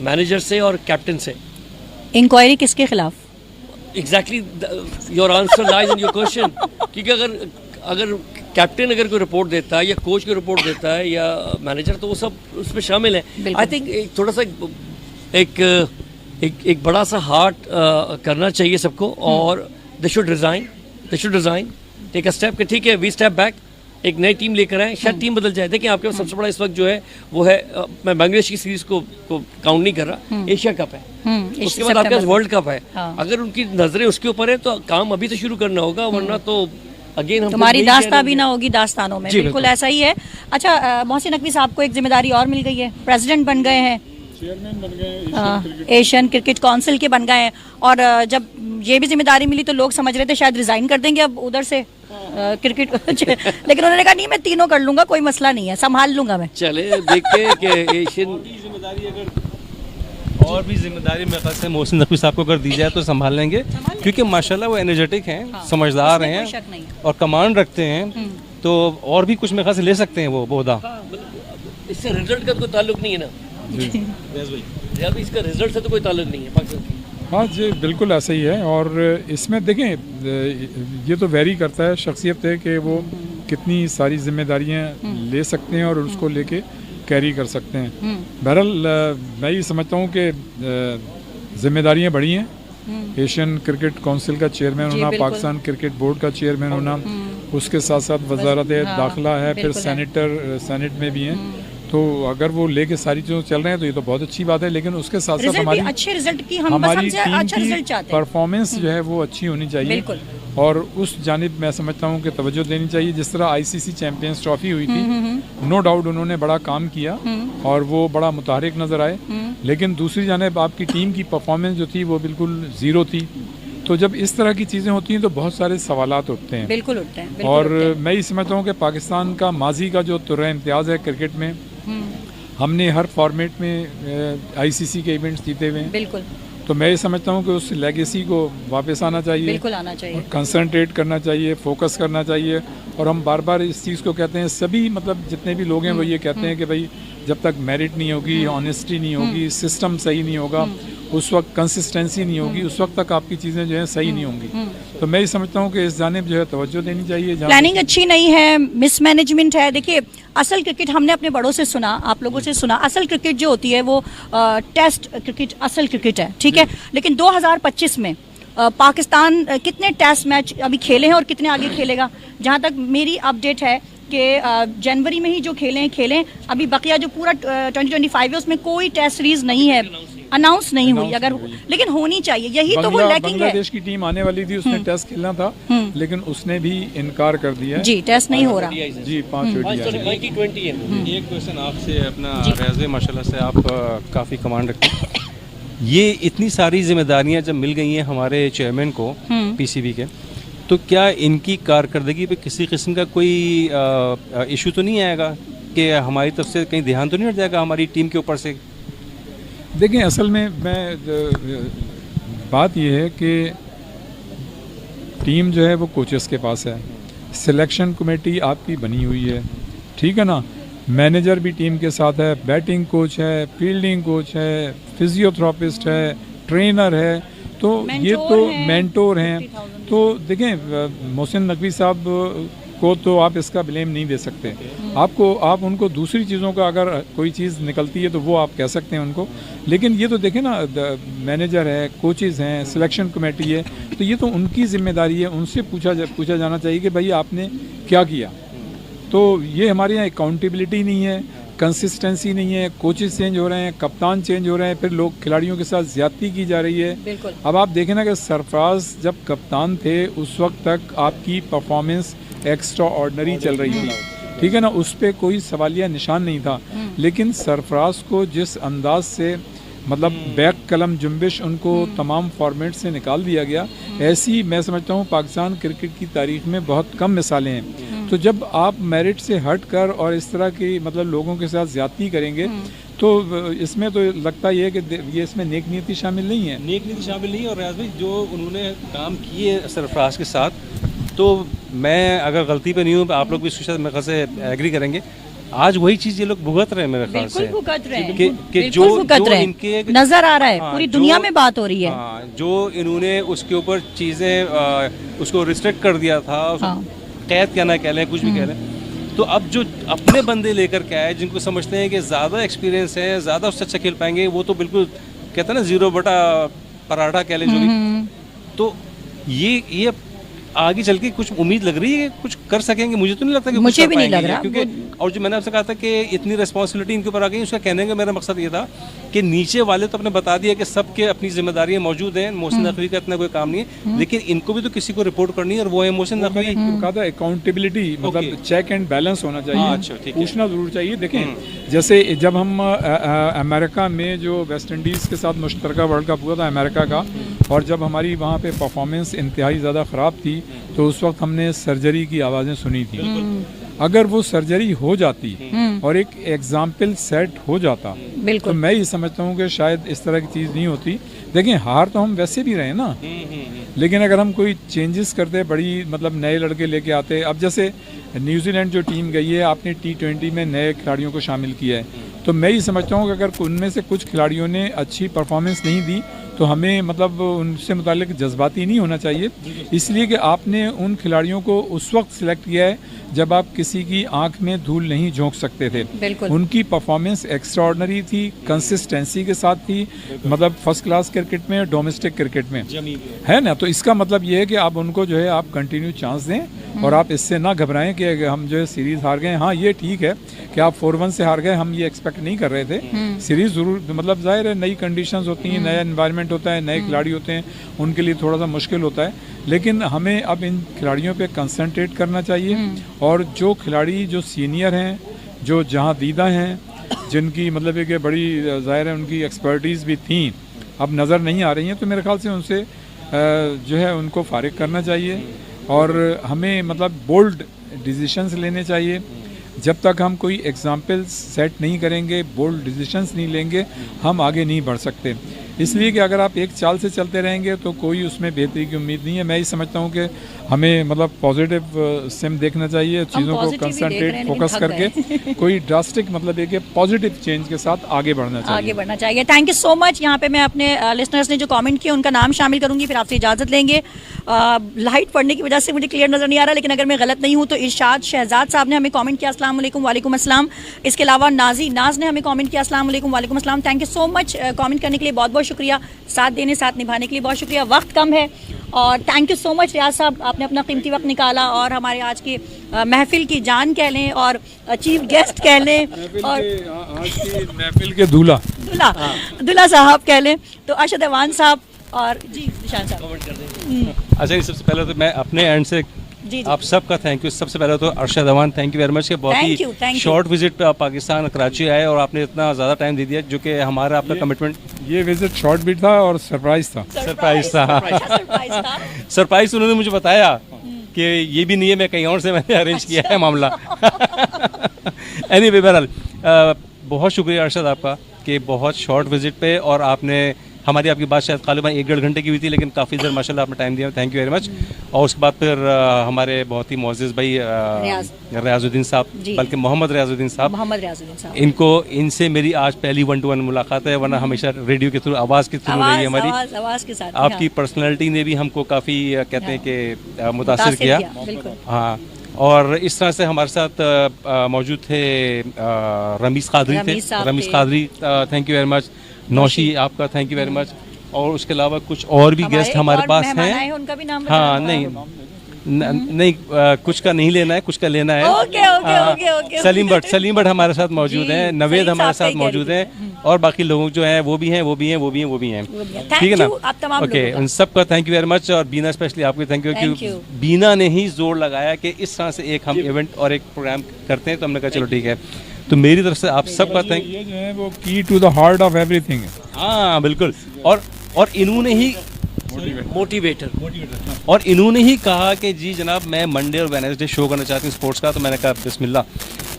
मैनेजर से और कैप्टन से। इंक्वायरी किसके खिलाफ? Exactly, your answer lies in your question. क्योंकि अगर कैप्टन अगर कोई रिपोर्ट देता है या कोच की रिपोर्ट देता है या मैनेजर, तो वो सब उसमें शामिल है। आई थिंक थोड़ा सा एक बड़ा सा हार्ट करना चाहिए सबको, और they should resign, take a step कि ठीक है, वी स्टेप बैक, एक नई टीम लेकर आए, शायद टीम बदल जाए। देखिए आपके पास सबसे बड़ा इस वक्त जो है वो है, मैं बांग्लादेश की सीरीज को काउंट नहीं कर रहा, एशिया कप है, उसके बाद आपके पास वर्ल्ड कप है। अगर उनकी नजरें उसके ऊपर है तो काम अभी तो शुरू करना होगा, वरना तो अगेन हम तुम्हारी दास्तां भी ना होगी दास्तानों में। बिल्कुल ऐसा ही है। अच्छा, मोहसिन नकवी साहब को एक जिम्मेदारी और मिल गई है, प्रेसिडेंट बन गए हैं चेयरमैन बन गए, एशियन क्रिकेट काउंसिल के बन गए हैं। और जब ये भी जिम्मेदारी मिली तो लोग समझ रहे थे शायद रिजाइन कर देंगे अब उधर से क्रिकेट लेकिन उन्होंने कहा नहीं, मैं तीनों कर लूंगा, कोई मसला नहीं है, संभाल लूंगा मैं। चले देखते हैं कि एशियन जिम्मेदारी अगर और भी जिम्मेदारी मेरे ख्याल से मोहसिन नकवी साहब को अगर दी जाए तो संभाल लेंगे, क्योंकि माशाल्लाह वो एनर्जेटिक हैं, समझदार हैं और कमांड रखते हैं, तो और भी कुछ मेरे ख्याल से ले सकते हैं वो बोदा। इससे रिजल्ट का तो कोई ताल्लुक नहीं है ना, जब इसका रिजल्ट से तो कोई ताल्लुक नहीं है पाकिस्तान की। हाँ जी, बिल्कुल ऐसा ही है। और इसमें देखें ये तो वेरी करता है शख्सियत है कि वो कितनी सारी जिम्मेदारियां ले सकते हैं और उसको लेके कैरी कर सकते हैं। बहरहाल मैं ये समझता हूँ कि जिम्मेदारियां बड़ी हैं। एशियन क्रिकेट काउंसिल का चेयरमैन होना, पाकिस्तान क्रिकेट बोर्ड का चेयरमैन होना, उसके साथ साथ वजारत दाखिला है, फिर सेनेट में भी हैं। तो अगर वो लेके सारी चीज़ें चल रहे हैं तो ये तो बहुत अच्छी बात है, लेकिन उसके साथ साथ हमारी अच्छे रिजल्ट की हमारी टीम की परफॉर्मेंस जो है वो अच्छी होनी चाहिए और उस जानिब मैं समझता हूँ कि तवज्जो देनी चाहिए। जिस तरह आईसीसी चैंपियंस ट्रॉफी हुई थी, नो डाउट उन्होंने बड़ा काम किया और वो बड़ा मुतहरिक नज़र आए, लेकिन दूसरी जानिब आपकी टीम की परफॉर्मेंस जो थी वो बिल्कुल ज़ीरो थी। तो जब इस तरह की चीज़ें होती हैं तो बहुत सारे सवालात उठते हैं, बिल्कुल उठते हैं, और मैं ये समझता हूँ कि पाकिस्तान का माजी का जो तुर्रा इम्तियाज़ है क्रिकेट में, हमने हर फॉर्मेट में आईसीसी के इवेंट्स जीते हुए हैं, बिल्कुल। तो मैं ये समझता हूँ कि उस लेगेसी को वापस आना चाहिए, बिल्कुल आना चाहिए, कंसंट्रेट करना चाहिए, फोकस करना चाहिए। और हम बार बार इस चीज़ को कहते हैं, सभी मतलब जितने भी लोग हैं वो ये कहते हैं कि भाई जब तक मेरिट नहीं होगी, ऑनेस्टी नहीं होगी, सिस्टम सही नहीं होगा, उस वक्त कंसिस्टेंसी नहीं होगी, उस वक्त तक आपकी चीज़ें जो है सही नहीं होंगी। तो मैं ये समझता हूँ कि इस जानिब जो है तवज्जो देनी चाहिए। प्लानिंग अच्छी नहीं है, मिसमैनेजमेंट है। देखिए असल क्रिकेट हमने अपने बड़ों से सुना, आप लोगों से सुना, असल क्रिकेट जो होती है वो टेस्ट क्रिकेट असल क्रिकेट है, ठीक है। लेकिन 2025 में पाकिस्तान कितने टेस्ट मैच अभी खेले हैं और कितने आगे खेलेगा? जहाँ तक मेरी अपडेट है कि जनवरी में ही जो खेलें, अभी बकिया जो पूरा 2025 है उसमें कोई टेस्ट सीरीज नहीं है, अनाउंस नहीं हुई। अगर लेकिन होनी चाहिए, यही तो वो लैकिंग है। बांग्लादेश की टीम आने वाली थी, उसने टेस्ट खेलना था, लेकिन उसने भी इनकार कर दिया जी, टेस्ट नहीं हो रहा जी। 5 एक क्वेश्चन आपसे अपना रेज़े, माशाल्लाह से आप काफ़ी कमांड रखते हैं। ये इतनी सारी जिम्मेदारियां जब मिल गई हैं हमारे चेयरमैन को पीसीबी के, तो क्या इनकी कारकर्दगी पे किसी किस्म का कोई इशू तो नहीं आएगा कि हमारी तरफ से कहीं ध्यान तो नहीं हट जाएगा हमारी टीम के ऊपर से? देखें, असल में बात यह है कि टीम जो है वो कोचेस के पास है, सिलेक्शन कमेटी आपकी बनी हुई है, ठीक है ना, मैनेजर भी टीम के साथ है, बैटिंग कोच है, फील्डिंग कोच है, फिजियोथेरापिस्ट है, ट्रेनर है, तो ये तो मेंटोर हैं। तो देखें, मोहसिन नकवी साहब को तो आप इसका ब्लेम नहीं दे सकते, आप उनको दूसरी चीज़ों का अगर कोई चीज़ निकलती है तो वो आप कह सकते हैं उनको, लेकिन ये तो देखें ना, मैनेजर है, कोचेज़ हैं, सिलेक्शन कमेटी है, तो ये तो उनकी जिम्मेदारी है, उनसे पूछा जाना चाहिए कि भाई आपने क्या किया। तो ये हमारे यहाँ अकाउंटेबिलिटी नहीं है, कंसिस्टेंसी नहीं है, कोचेस चेंज हो रहे हैं, कप्तान चेंज हो रहे हैं, फिर लोग खिलाड़ियों के साथ ज्यादती की जा रही है। अब आप देखें ना कि सरफराज जब कप्तान थे उस वक्त तक आपकी परफॉर्मेंस एक्स्ट्रा ऑर्डनरी चल रही थी, ठीक है ना, उस पर कोई सवालिया निशान नहीं था। लेकिन सरफराज को जिस अंदाज से मतलब बैक कलम जुम्बिश उनको तमाम फॉर्मेट से निकाल दिया गया, ऐसी मैं समझता हूँ पाकिस्तान क्रिकेट की तारीख में बहुत कम मिसालें हैं। तो जब आप मेरिट से हट कर और इस तरह की मतलब लोगों के साथ ज्यादती करेंगे तो इसमें तो लगता ही है कि ये इसमें नेक नीति शामिल नहीं है। नेक नीति शामिल नहीं है। और रियाज भाई, जो उन्होंने काम किए सरफराज के साथ, तो मैं अगर गलती पे नहीं हूँ, आप लोग भी शायद मेरे ख्याल से एग्री करेंगे, आज वही चीज़ ये लोग भुगत रहे हैं मेरे ख्याल से, भुगत रहे हैं कि जो इनके नजर आ रहा है, पूरी दुनिया में बात हो रही है। जो इन्होंने उसके ऊपर चीज़ें उसको रिस्ट्रिक्ट कर दिया था, कैद क्या ना कह लें, कुछ भी कह लें, तो अब जो अपने बंदे लेकर के आए जिनको समझते हैं कि ज़्यादा एक्सपीरियंस है, ज़्यादा उससे अच्छा खेल पाएंगे, वो तो बिल्कुल कहते हैं ना 0 बटा पराठा कह लें जो भी, तो ये आगे चल के कुछ उम्मीद लग रही है, कुछ कर सकेंगे, मुझे तो नहीं लगता कि मुझे कुछ कर भी नहीं पाएंगे लग रहा, क्योंकि और जो मैंने आपसे कहा था कि इतनी रिस्पॉन्सिबिलिटी इनके ऊपर आ गई, उसका कहने का मेरा मकसद ये था कि नीचे वाले तो अपने बता दिया कि सबके अपनी जिम्मेदारियां मौजूद हैं, मोहसिन नकवी का इतना कोई काम नहीं है, लेकिन इनको भी तो किसी को रिपोर्ट करनी है और वो है मोहसिन नकवी। कहा था अकाउंटेबिलिटी, मतलब चेक एंड बैलेंस होना चाहिए। अच्छा, ठीक है। पूछना जरूर चाहिए। देखें, जैसे जब हम अमेरिका में जो वेस्ट इंडीज़ के साथ मुश्तरका वर्ल्ड कप हुआ था अमेरिका का, और जब हमारी वहाँ पे परफॉर्मेंस इंतहाई ज़्यादा ख़राब थी, तो उस वक्त हमने सर्जरी की आवाज़ें सुनी थी। अगर वो सर्जरी हो जाती और एक एग्जाम्पल सेट हो जाता, तो मैं ये समझता हूँ कि शायद इस तरह की चीज़ नहीं होती। देखें, हार तो हम वैसे भी रहे ना, लेकिन अगर हम कोई चेंजेस करते, बड़ी मतलब नए लड़के लेके आते, अब जैसे न्यूजीलैंड जो टीम गई है, आपने T20 में नए खिलाड़ियों को शामिल किया है, तो मैं ये समझता हूँ कि अगर उनमें से कुछ खिलाड़ियों ने अच्छी परफॉर्मेंस नहीं दी, तो हमें मतलब उनसे मुताल्लिक जज्बाती नहीं होना चाहिए, इसलिए कि आपने उन खिलाड़ियों को उस वक्त सिलेक्ट किया है जब आप किसी की आंख में धूल नहीं झोंक सकते थे। उनकी परफॉर्मेंस एक्स्ट्राऑर्डिनरी थी, कंसिस्टेंसी के साथ थी, मतलब फर्स्ट क्लास क्रिकेट में, डोमेस्टिक क्रिकेट में, है ना। तो इसका मतलब ये है कि आप उनको जो है आप कंटिन्यू चांस दें और आप इससे ना घबराएं कि हम जो है सीरीज़ हार गए। हाँ, ये ठीक है कि आप 4-1 से हार गए, हम ये एक्सपेक्ट नहीं कर रहे थे। सीरीज़ ज़रूर, मतलब जाहिर है नई कंडीशंस होती हैं, नया एनवायरनमेंट होता है, नए खिलाड़ी होते हैं, उनके लिए थोड़ा सा मुश्किल होता है, लेकिन हमें अब इन खिलाड़ियों पे कंसंट्रेट करना चाहिए। और जो खिलाड़ी जो सीनियर हैं, जो जहां दीदा हैं, जिनकी मतलब एक बड़ी ज़ाहिर है उनकी एक्सपर्टीज़ भी थी, अब नज़र नहीं आ रही हैं, तो मेरे ख्याल से उनसे जो है उनको फारिग करना चाहिए और हमें मतलब बोल्ड डिसीशंस लेने चाहिए। जब तक हम कोई एग्जाम्पल सेट नहीं करेंगे, बोल्ड डिसीशंस नहीं लेंगे, हम आगे नहीं बढ़ सकते। इसलिए कि अगर आप एक चाल से चलते रहेंगे तो कोई उसमें बेहतरी की उम्मीद नहीं है। मैं ये समझता हूँ कि हमें मतलब पॉजिटिव सिम देखना चाहिए, चीज़ों को कंसंट्रेट फोकस करके कोई ड्रास्टिक मतलब एक पॉजिटिव चेंज के साथ आगे बढ़ना चाहिए। Thank you so much. यहाँ पे मैं अपने लिसनर्स ने जो कमेंट किए उनका नाम शामिल करूँगी, फिर आपसे इजाज़त लेंगे। लाइट पड़ने की वजह से मुझे क्लियर नज़र नहीं आ रहा, लेकिन अगर मैं गलत नहीं हूँ तो इरशाद शहजाद साहब ने हमें कमेंट किया, अस्सलाम वालेकुम। वालेकुम अस्सलाम। इसके अलावा नाज ने हमें कमेंट किया, अस्सलाम वालेकुम। वालेकुम अस्सलाम। Thank you so much comment करने के लिए, बहुत बहुत शुक्रिया, साथ देने साथ निभाने के लिए बहुत शुक्रिया। वक्त कम है और थैंक यू सो मच रियाज साहब, आपने अपना कीमती वक्त निकाला और हमारे आज की महफिल की जान कह लें और चीफ गेस्ट कह लें और आज की महफिल के दूल्हा साहब कह लें, तो अरशद अवान साहब और जी निशान साहब। अच्छा, सबसे पहले तो मैं अपने एंड से जी। आप सबका थैंक यू। सबसे पहले तो Arshad Awan, thank you very much, बहुत ही शॉर्ट विजिट पे आप पाकिस्तान कराची आए और आपने इतना ज़्यादा टाइम दे दिया, जो कि हमारा आपका कमिटमेंट। ये विजिट शॉर्ट भी था और सरप्राइज था। सरप्राइज उन्होंने मुझे बताया कि ये भी नहीं है, मैं कहीं और से मैंने अरेंज किया है मामला। एनीवे, बहरहाल बहुत शुक्रिया अरशद आपका कि बहुत शॉर्ट विजिट पे, और आपने हमारी आपकी बात शायद ग़ालिबन 1-1.5 घंटे की हुई थी, लेकिन काफ़ी देर माशाल्लाह आपने टाइम दिया, थैंक यू वेरी मच। और उसके बाद फिर हमारे बहुत ही मोअज़्ज़िज़ भाई रियाजुद्दीन साहब, बल्कि मोहम्मद रियाजुद्दीन साहब, इनसे मेरी आज पहली 1-to-1 मुलाकात है, वरना हमेशा रेडियो के थ्रू, आवाज़ के थ्रू रही है हमारी। आवाज़ के साथ आपकी पर्सनैलिटी ने भी हमको काफ़ी कहते हैं कि मुतासिर किया। हाँ, और इस तरह से हमारे साथ मौजूद थे Rameez Qadri, thank you very much. Naushi आपका थैंक यू वेरी मच। और उसके अलावा कुछ और भी गेस्ट हमारे पास हैं, उनका भी नाम हाँ नहीं कुछ का नहीं लेना है, कुछ का लेना है। ओके। सलीम भट्ट हमारे साथ मौजूद हैं, नवेद हमारे साथ मौजूद हैं, और बाकी लोग जो हैं वो भी हैं। ठीक है ना, ओके, उन सब का थैंक यू वेरी मच। और बीना स्पेशली आपको थैंक यू, क्योंकि बीना ने ही जोर लगाया कि इस तरह से एक हम इवेंट और एक प्रोग्राम करते हैं, तो हमने कहा चलो ठीक है। तो मेरी तरफ से आप सबका थैंक यू। ये जो है वो key to the heart of everything है। हाँ बिल्कुल, और इन्होंने ही मोटिवेटर और इन्होंने ही कहा कि जी जनाब मैं मंडे और वेडनेसडे शो करना चाहती हूँ स्पोर्ट्स का, तो मैंने कहा बिस्मिल्लाह।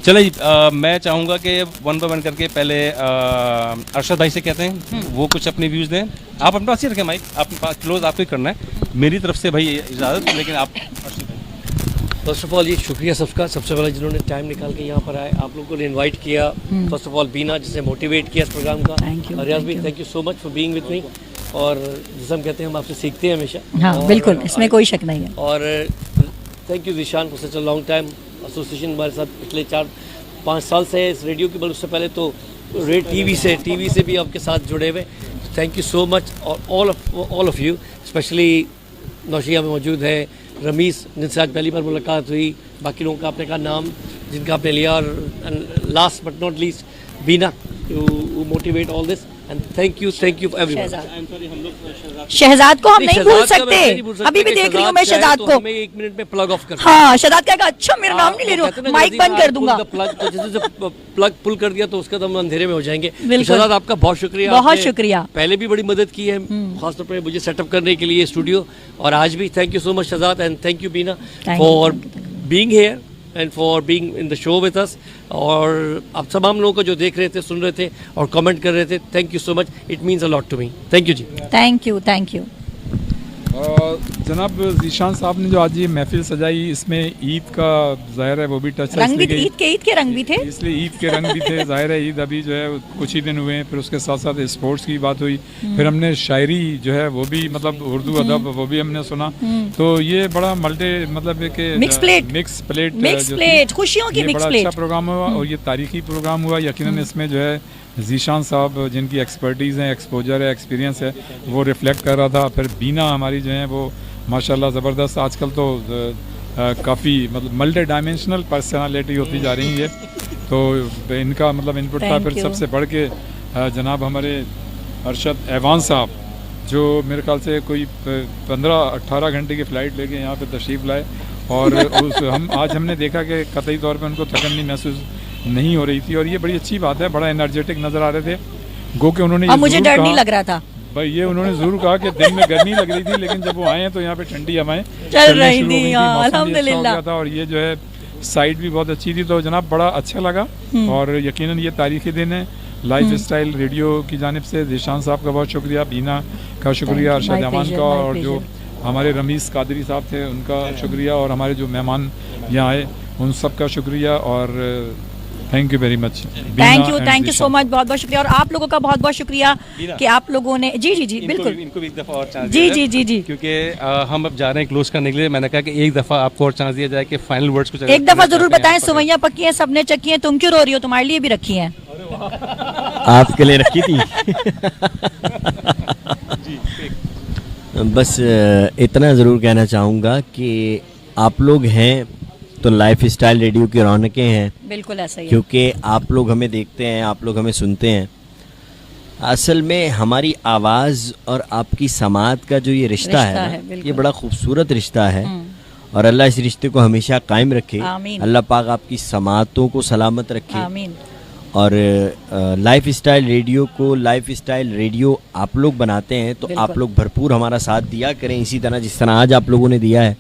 चलो जी, मैं चाहूँगा कि 1 by 1 करके पहले अरशद भाई से कहते हैं वो कुछ अपने व्यूज़ दें। आप अपने पास ही रखें माइक, अपने पास क्लोज आपको ही करना है, मेरी तरफ से भाई इजाज़त, लेकिन आप फर्स्ट ऑफ ऑल ये शुक्रिया सबका, सबसे पहले जिन्होंने टाइम निकाल के यहाँ पर आए, आप लोगों को इनवाइट किया। फर्स्ट ऑफ ऑल बीना जिसने मोटिवेट किया इस प्रोग्राम का, और रियाज भाई thank you so much for being with me. और जैसे हम कहते हैं हम आपसे सीखते हैं हमेशा। हाँ बिल्कुल, इसमें कोई शक नहीं है। और thank you Zeeshan for such a long time association, हमारे साथ पिछले 4-5 साल से है इस रेडियो की, बल्कि उससे पहले तो टीवी से भी आपके साथ जुड़े हुए। Thank you so much. और ऑल ऑफ यू, स्पेशली नौशिया में मौजूद है रमीज़, जिनसे आज पहली बार मुलाकात हुई, बाकी लोगों का आपने कहा नाम जिनका आपने लिया, और last but not least Beena who motivate all this, and thank you for everyone. Shahzad को हम नहीं भूल शहजाद का मैं नहीं सकते, भूल सकता अभी भी कि देख रही हूँ शहजाद मैं चाहे शहजाद तो को। हमें 1 मिनट में प्लग ऑफ कर हाँ, शहजाद कहेगा अच्छा मेरा नाम नहीं ले रही हूँ, माइक बंद कर दूंगा। प्लग पुल कर दिया तो उसका तो हम अंधेरे में हो जाएंगे। तो बिल्कुल। शहजाद आपका बहुत शुक्रिया, बहुत आपने शुक्रिया। पहले भी बड़ी मदद की है, खासतौर पर मुझे सेटअप करने के लिए स्टूडियो, और आज भी thank you so much Shahzad, and thank you Beena for being here and for being in the show with us. और आप तमाम लोगों को जो देख रहे थे, सुन रहे थे और कमेंट कर रहे थे, thank you so much, it means a lot to me. Thank you जी। Thank you. जनाब जीशान साहब ने जो आज ये महफिल सजाई, इसमें ईद का ज़ाहिर है वो भी टच है, रंग भी थे, ईद के रंग भी थे, इसलिए ईद के रंग भी थे। ज़ाहिर है ईद अभी जो है कुछ ही दिन हुए हैं, फिर उसके साथ साथ स्पोर्ट्स की बात हुई, फिर हमने शायरी जो है वो भी मतलब उर्दू अदब वो भी हमने सुना, तो ये बड़ा मतलब मिक्स प्लेट खुशियों की मिक्स प्लेट, अच्छा प्रोग्राम हुआ। और ये तारीखी प्रोग्राम हुआ, यकीनन इसमें जो है जीशान साहब जिनकी एक्सपर्टीज़ है, एक्सपोजर है, एक्सपीरियंस है, वो रिफ्लेक्ट कर रहा था। फिर बीना हमारी जो है वो माशाल्लाह ज़बरदस्त, आजकल तो काफ़ी मतलब मल्टी डायमेंशनल पर्सनालिटी होती जा रही है, तो इनका मतलब इनपुट था। फिर सबसे बढ़ के जनाब हमारे अरशद ऐवान साहब, जो मेरे ख्याल से कोई 15-18 घंटे की फ़्लाइट लेके यहाँ पे तशरीफ़ लाए, और आज हमने देखा कि कतई तौर पे उनको थकन नहीं महसूस नहीं हो रही थी, और ये बड़ी अच्छी बात है, बड़ा एनर्जेटिक नज़र आ रहे थे। गो के उन्होंने मुझे डर नहीं लग रहा था भाई, ये उन्होंने जरूर कहा कि दिन में गर्मी लग रही थी, लेकिन जब वो आए हैं तो यहाँ पे ठंडी हवाएं चल रही थी, अल्हम्दुलिल्लाह था, और ये जो है साइड भी बहुत अच्छी थी। तो जनाब बड़ा अच्छा लगा, और यकीनन ये तारीखी दिन है। लाइफ स्टाइल रेडियो की जानिब से जीशान साहब का बहुत शुक्रिया, बीना का शुक्रिया, अरशद अमान का, और जो हमारे रमीज़ कादरी साहब थे उनका शुक्रिया, और हमारे जो मेहमान यहाँ आए उन सब का शुक्रिया, और thank you very much. Thank you so much, बहुत बहुत शुक्रिया। और आप लोगों का बहुत बहुत शुक्रिया कि आप लोगों ने जी बिल्कुल इनको भी एक दफ़ा और चांस जी क्योंकि हम अब जा रहे हैं क्लोज करने के लिए। मैंने कहा कि एक दफ़ा आपको और चांस दिया जाए कि फाइनल वर्ड्स कुछ एक दफ़ा जरूर बताएं। सुमैया पक्की है, सबने चक्की है, तुम क्यों रो रही हो? तुम्हारे लिए भी रखी है। आपके लिए रखी थी। बस इतना ज़रूर कहना चाहूँगा कि आप लोग हैं तो लाइफ स्टाइल रेडियो की रौनकें हैं। बिल्कुल ऐसा ही है, क्योंकि आप लोग हमें देखते हैं, आप लोग हमें सुनते हैं। असल में हमारी आवाज़ और आपकी समात का जो ये रिश्ता है ना, ये बड़ा खूबसूरत रिश्ता है, और अल्लाह इस रिश्ते को हमेशा कायम रखे। अल्लाह पाक आपकी समातों को सलामत रखे। आमीन। और लाइफ स्टाइल रेडियो को लाइफ स्टाइल रेडियो आप लोग बनाते हैं, तो आप लोग भरपूर हमारा साथ दिया करें, इसी तरह जिस तरह आज आप लोगों ने दिया है।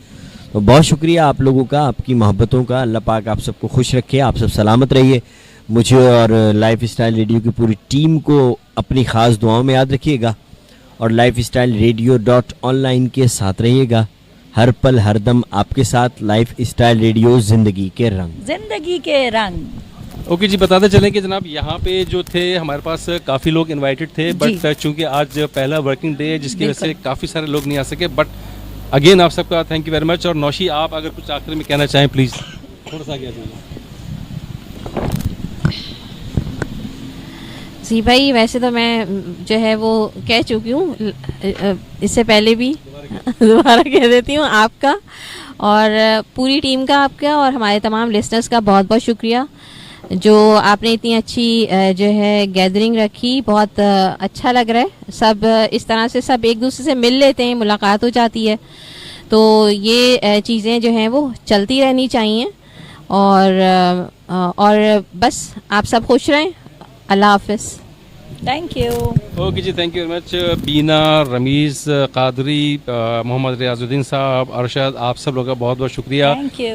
तो बहुत शुक्रिया आप लोगों का, आपकी मोहब्बतों का। अल्लाह पाक आप सबको खुश रखे, आप सब सलामत रहिए। मुझे और लाइफ स्टाइल रेडियो की पूरी टीम को अपनी ख़ास दुआओं में याद रखिएगा, और लाइफ स्टाइल radio.online के साथ रहिएगा। हर पल हर दम आपके साथ लाइफ स्टाइल रेडियो, ज़िंदगी के रंग। ओके जी, बताते चलें कि जनाब यहाँ पे जो थे हमारे पास काफ़ी लोग इनवाइटेड थे, बट चूँकि आज पहला वर्किंग डे है जिसकी वजह से काफ़ी सारे लोग नहीं आ सके। बट अगेन आप सबका थैंक यू वेरी मच। और नौशी, आप अगर कुछ आखिर में कहना चाहें प्लीज़, थोड़ा सा आगे जी भाई, वैसे तो मैं जो है वो कह चुकी हूँ इससे पहले भी, दोबारा कह देती हूँ, आपका और पूरी टीम का, आपका और हमारे तमाम लिसनर्स का बहुत बहुत शुक्रिया, जो आपने इतनी अच्छी जो है गैदरिंग रखी। बहुत अच्छा लग रहा है, सब इस तरह से सब एक दूसरे से मिल लेते हैं, मुलाकात हो जाती है, तो ये चीज़ें जो हैं वो चलती रहनी चाहिए। और बस आप सब खुश रहें। अल्लाह हाफिज़। Thank you. ओके जी, thank you very much. Beena, Rameez Qadri, Mohammad Riyazuddin sahab, Arshad, आप सब लोगों का बहुत बहुत शुक्रिया।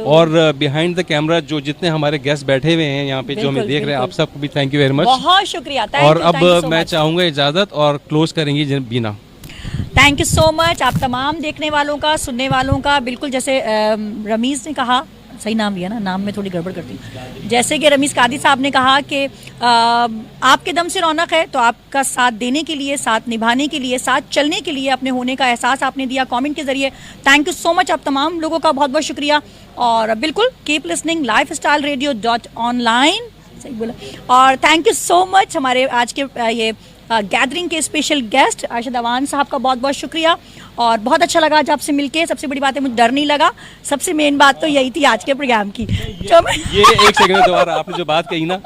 और बिहाइंड द कैमरा जो जितने हमारे गेस्ट बैठे हुए हैं यहाँ पे, जो हमें देख रहे हैं, आप सबको भी थैंक यू वेरी मच, बहुत शुक्रिया। और अब मैं चाहूँगा इजाज़त, और क्लोज करेंगी बीना। थैंक यू सो मच आप तमाम देखने वालों का, सुनने वालों का। बिल्कुल जैसे रमीज़ ने कहा, सही नाम लिया ना, नाम में थोड़ी गड़बड़ करती हूँ। जैसे कि रमीज़ कादी साहब ने कहा कि आपके दम से रौनक है, तो आपका साथ देने के लिए, साथ निभाने के लिए, साथ चलने के लिए, अपने होने का एहसास आपने दिया कमेंट के ज़रिए। थैंक यू सो मच आप तमाम लोगों का, बहुत बहुत शुक्रिया। और बिल्कुल कीप लिसनिंग lifestyleradio.online, सही बोला। और थैंक यू सो मच हमारे आज के ये गैदरिंग के स्पेशल गेस्ट अरशद अवान साहब का बहुत बहुत शुक्रिया, और बहुत अच्छा लगा आज आपसे मिलके। सबसे बड़ी बात है मुझे डर नहीं लगा, सबसे मेन बात तो यही थी आज के प्रोग्राम की। ये एक सेकंड दोबारा आपने जो बात कही ना,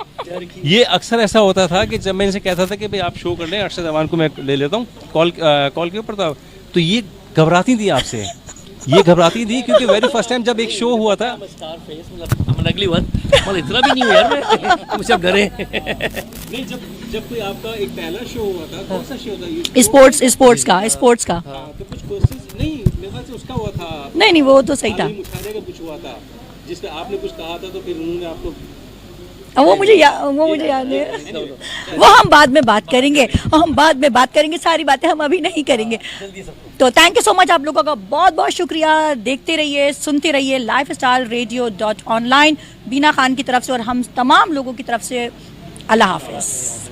ये अक्सर ऐसा होता था कि जब मैं इनसे कहता था कि भाई आप शो कर लें, अरशद अवान को मैं ले लेता हूँ कॉल के ऊपर, तो ये घबराती थी आपसे, ये घबराती थी क्योंकि वेरी फर्स्ट टाइम जब एक शो हुआ था, इतना भी नहीं हूँ यार मैं, मुझे अब डरे। नहीं जब कोई आपका एक पहला शो हुआ था, कौन सा शो था ये? स्पोर्ट्स का तो कुछ क्वेश्चंस नहीं मेरे ख्याल से उसका हुआ था, नहीं वो तो सही था, मुशायरे का कुछ हुआ था जिसमें आपने कुछ कहा था तो फिर उन्होंने आपको, वो मुझे याद है। वो हम बाद में बात करेंगे, सारी बातें हम अभी नहीं करेंगे। तो थैंक यू सो मच, आप लोगों का बहुत बहुत शुक्रिया। देखते रहिए, सुनते रहिए lifestyleradio.online बीना खान की तरफ से और हम तमाम लोगों की तरफ से अल्लाह हाफिज़।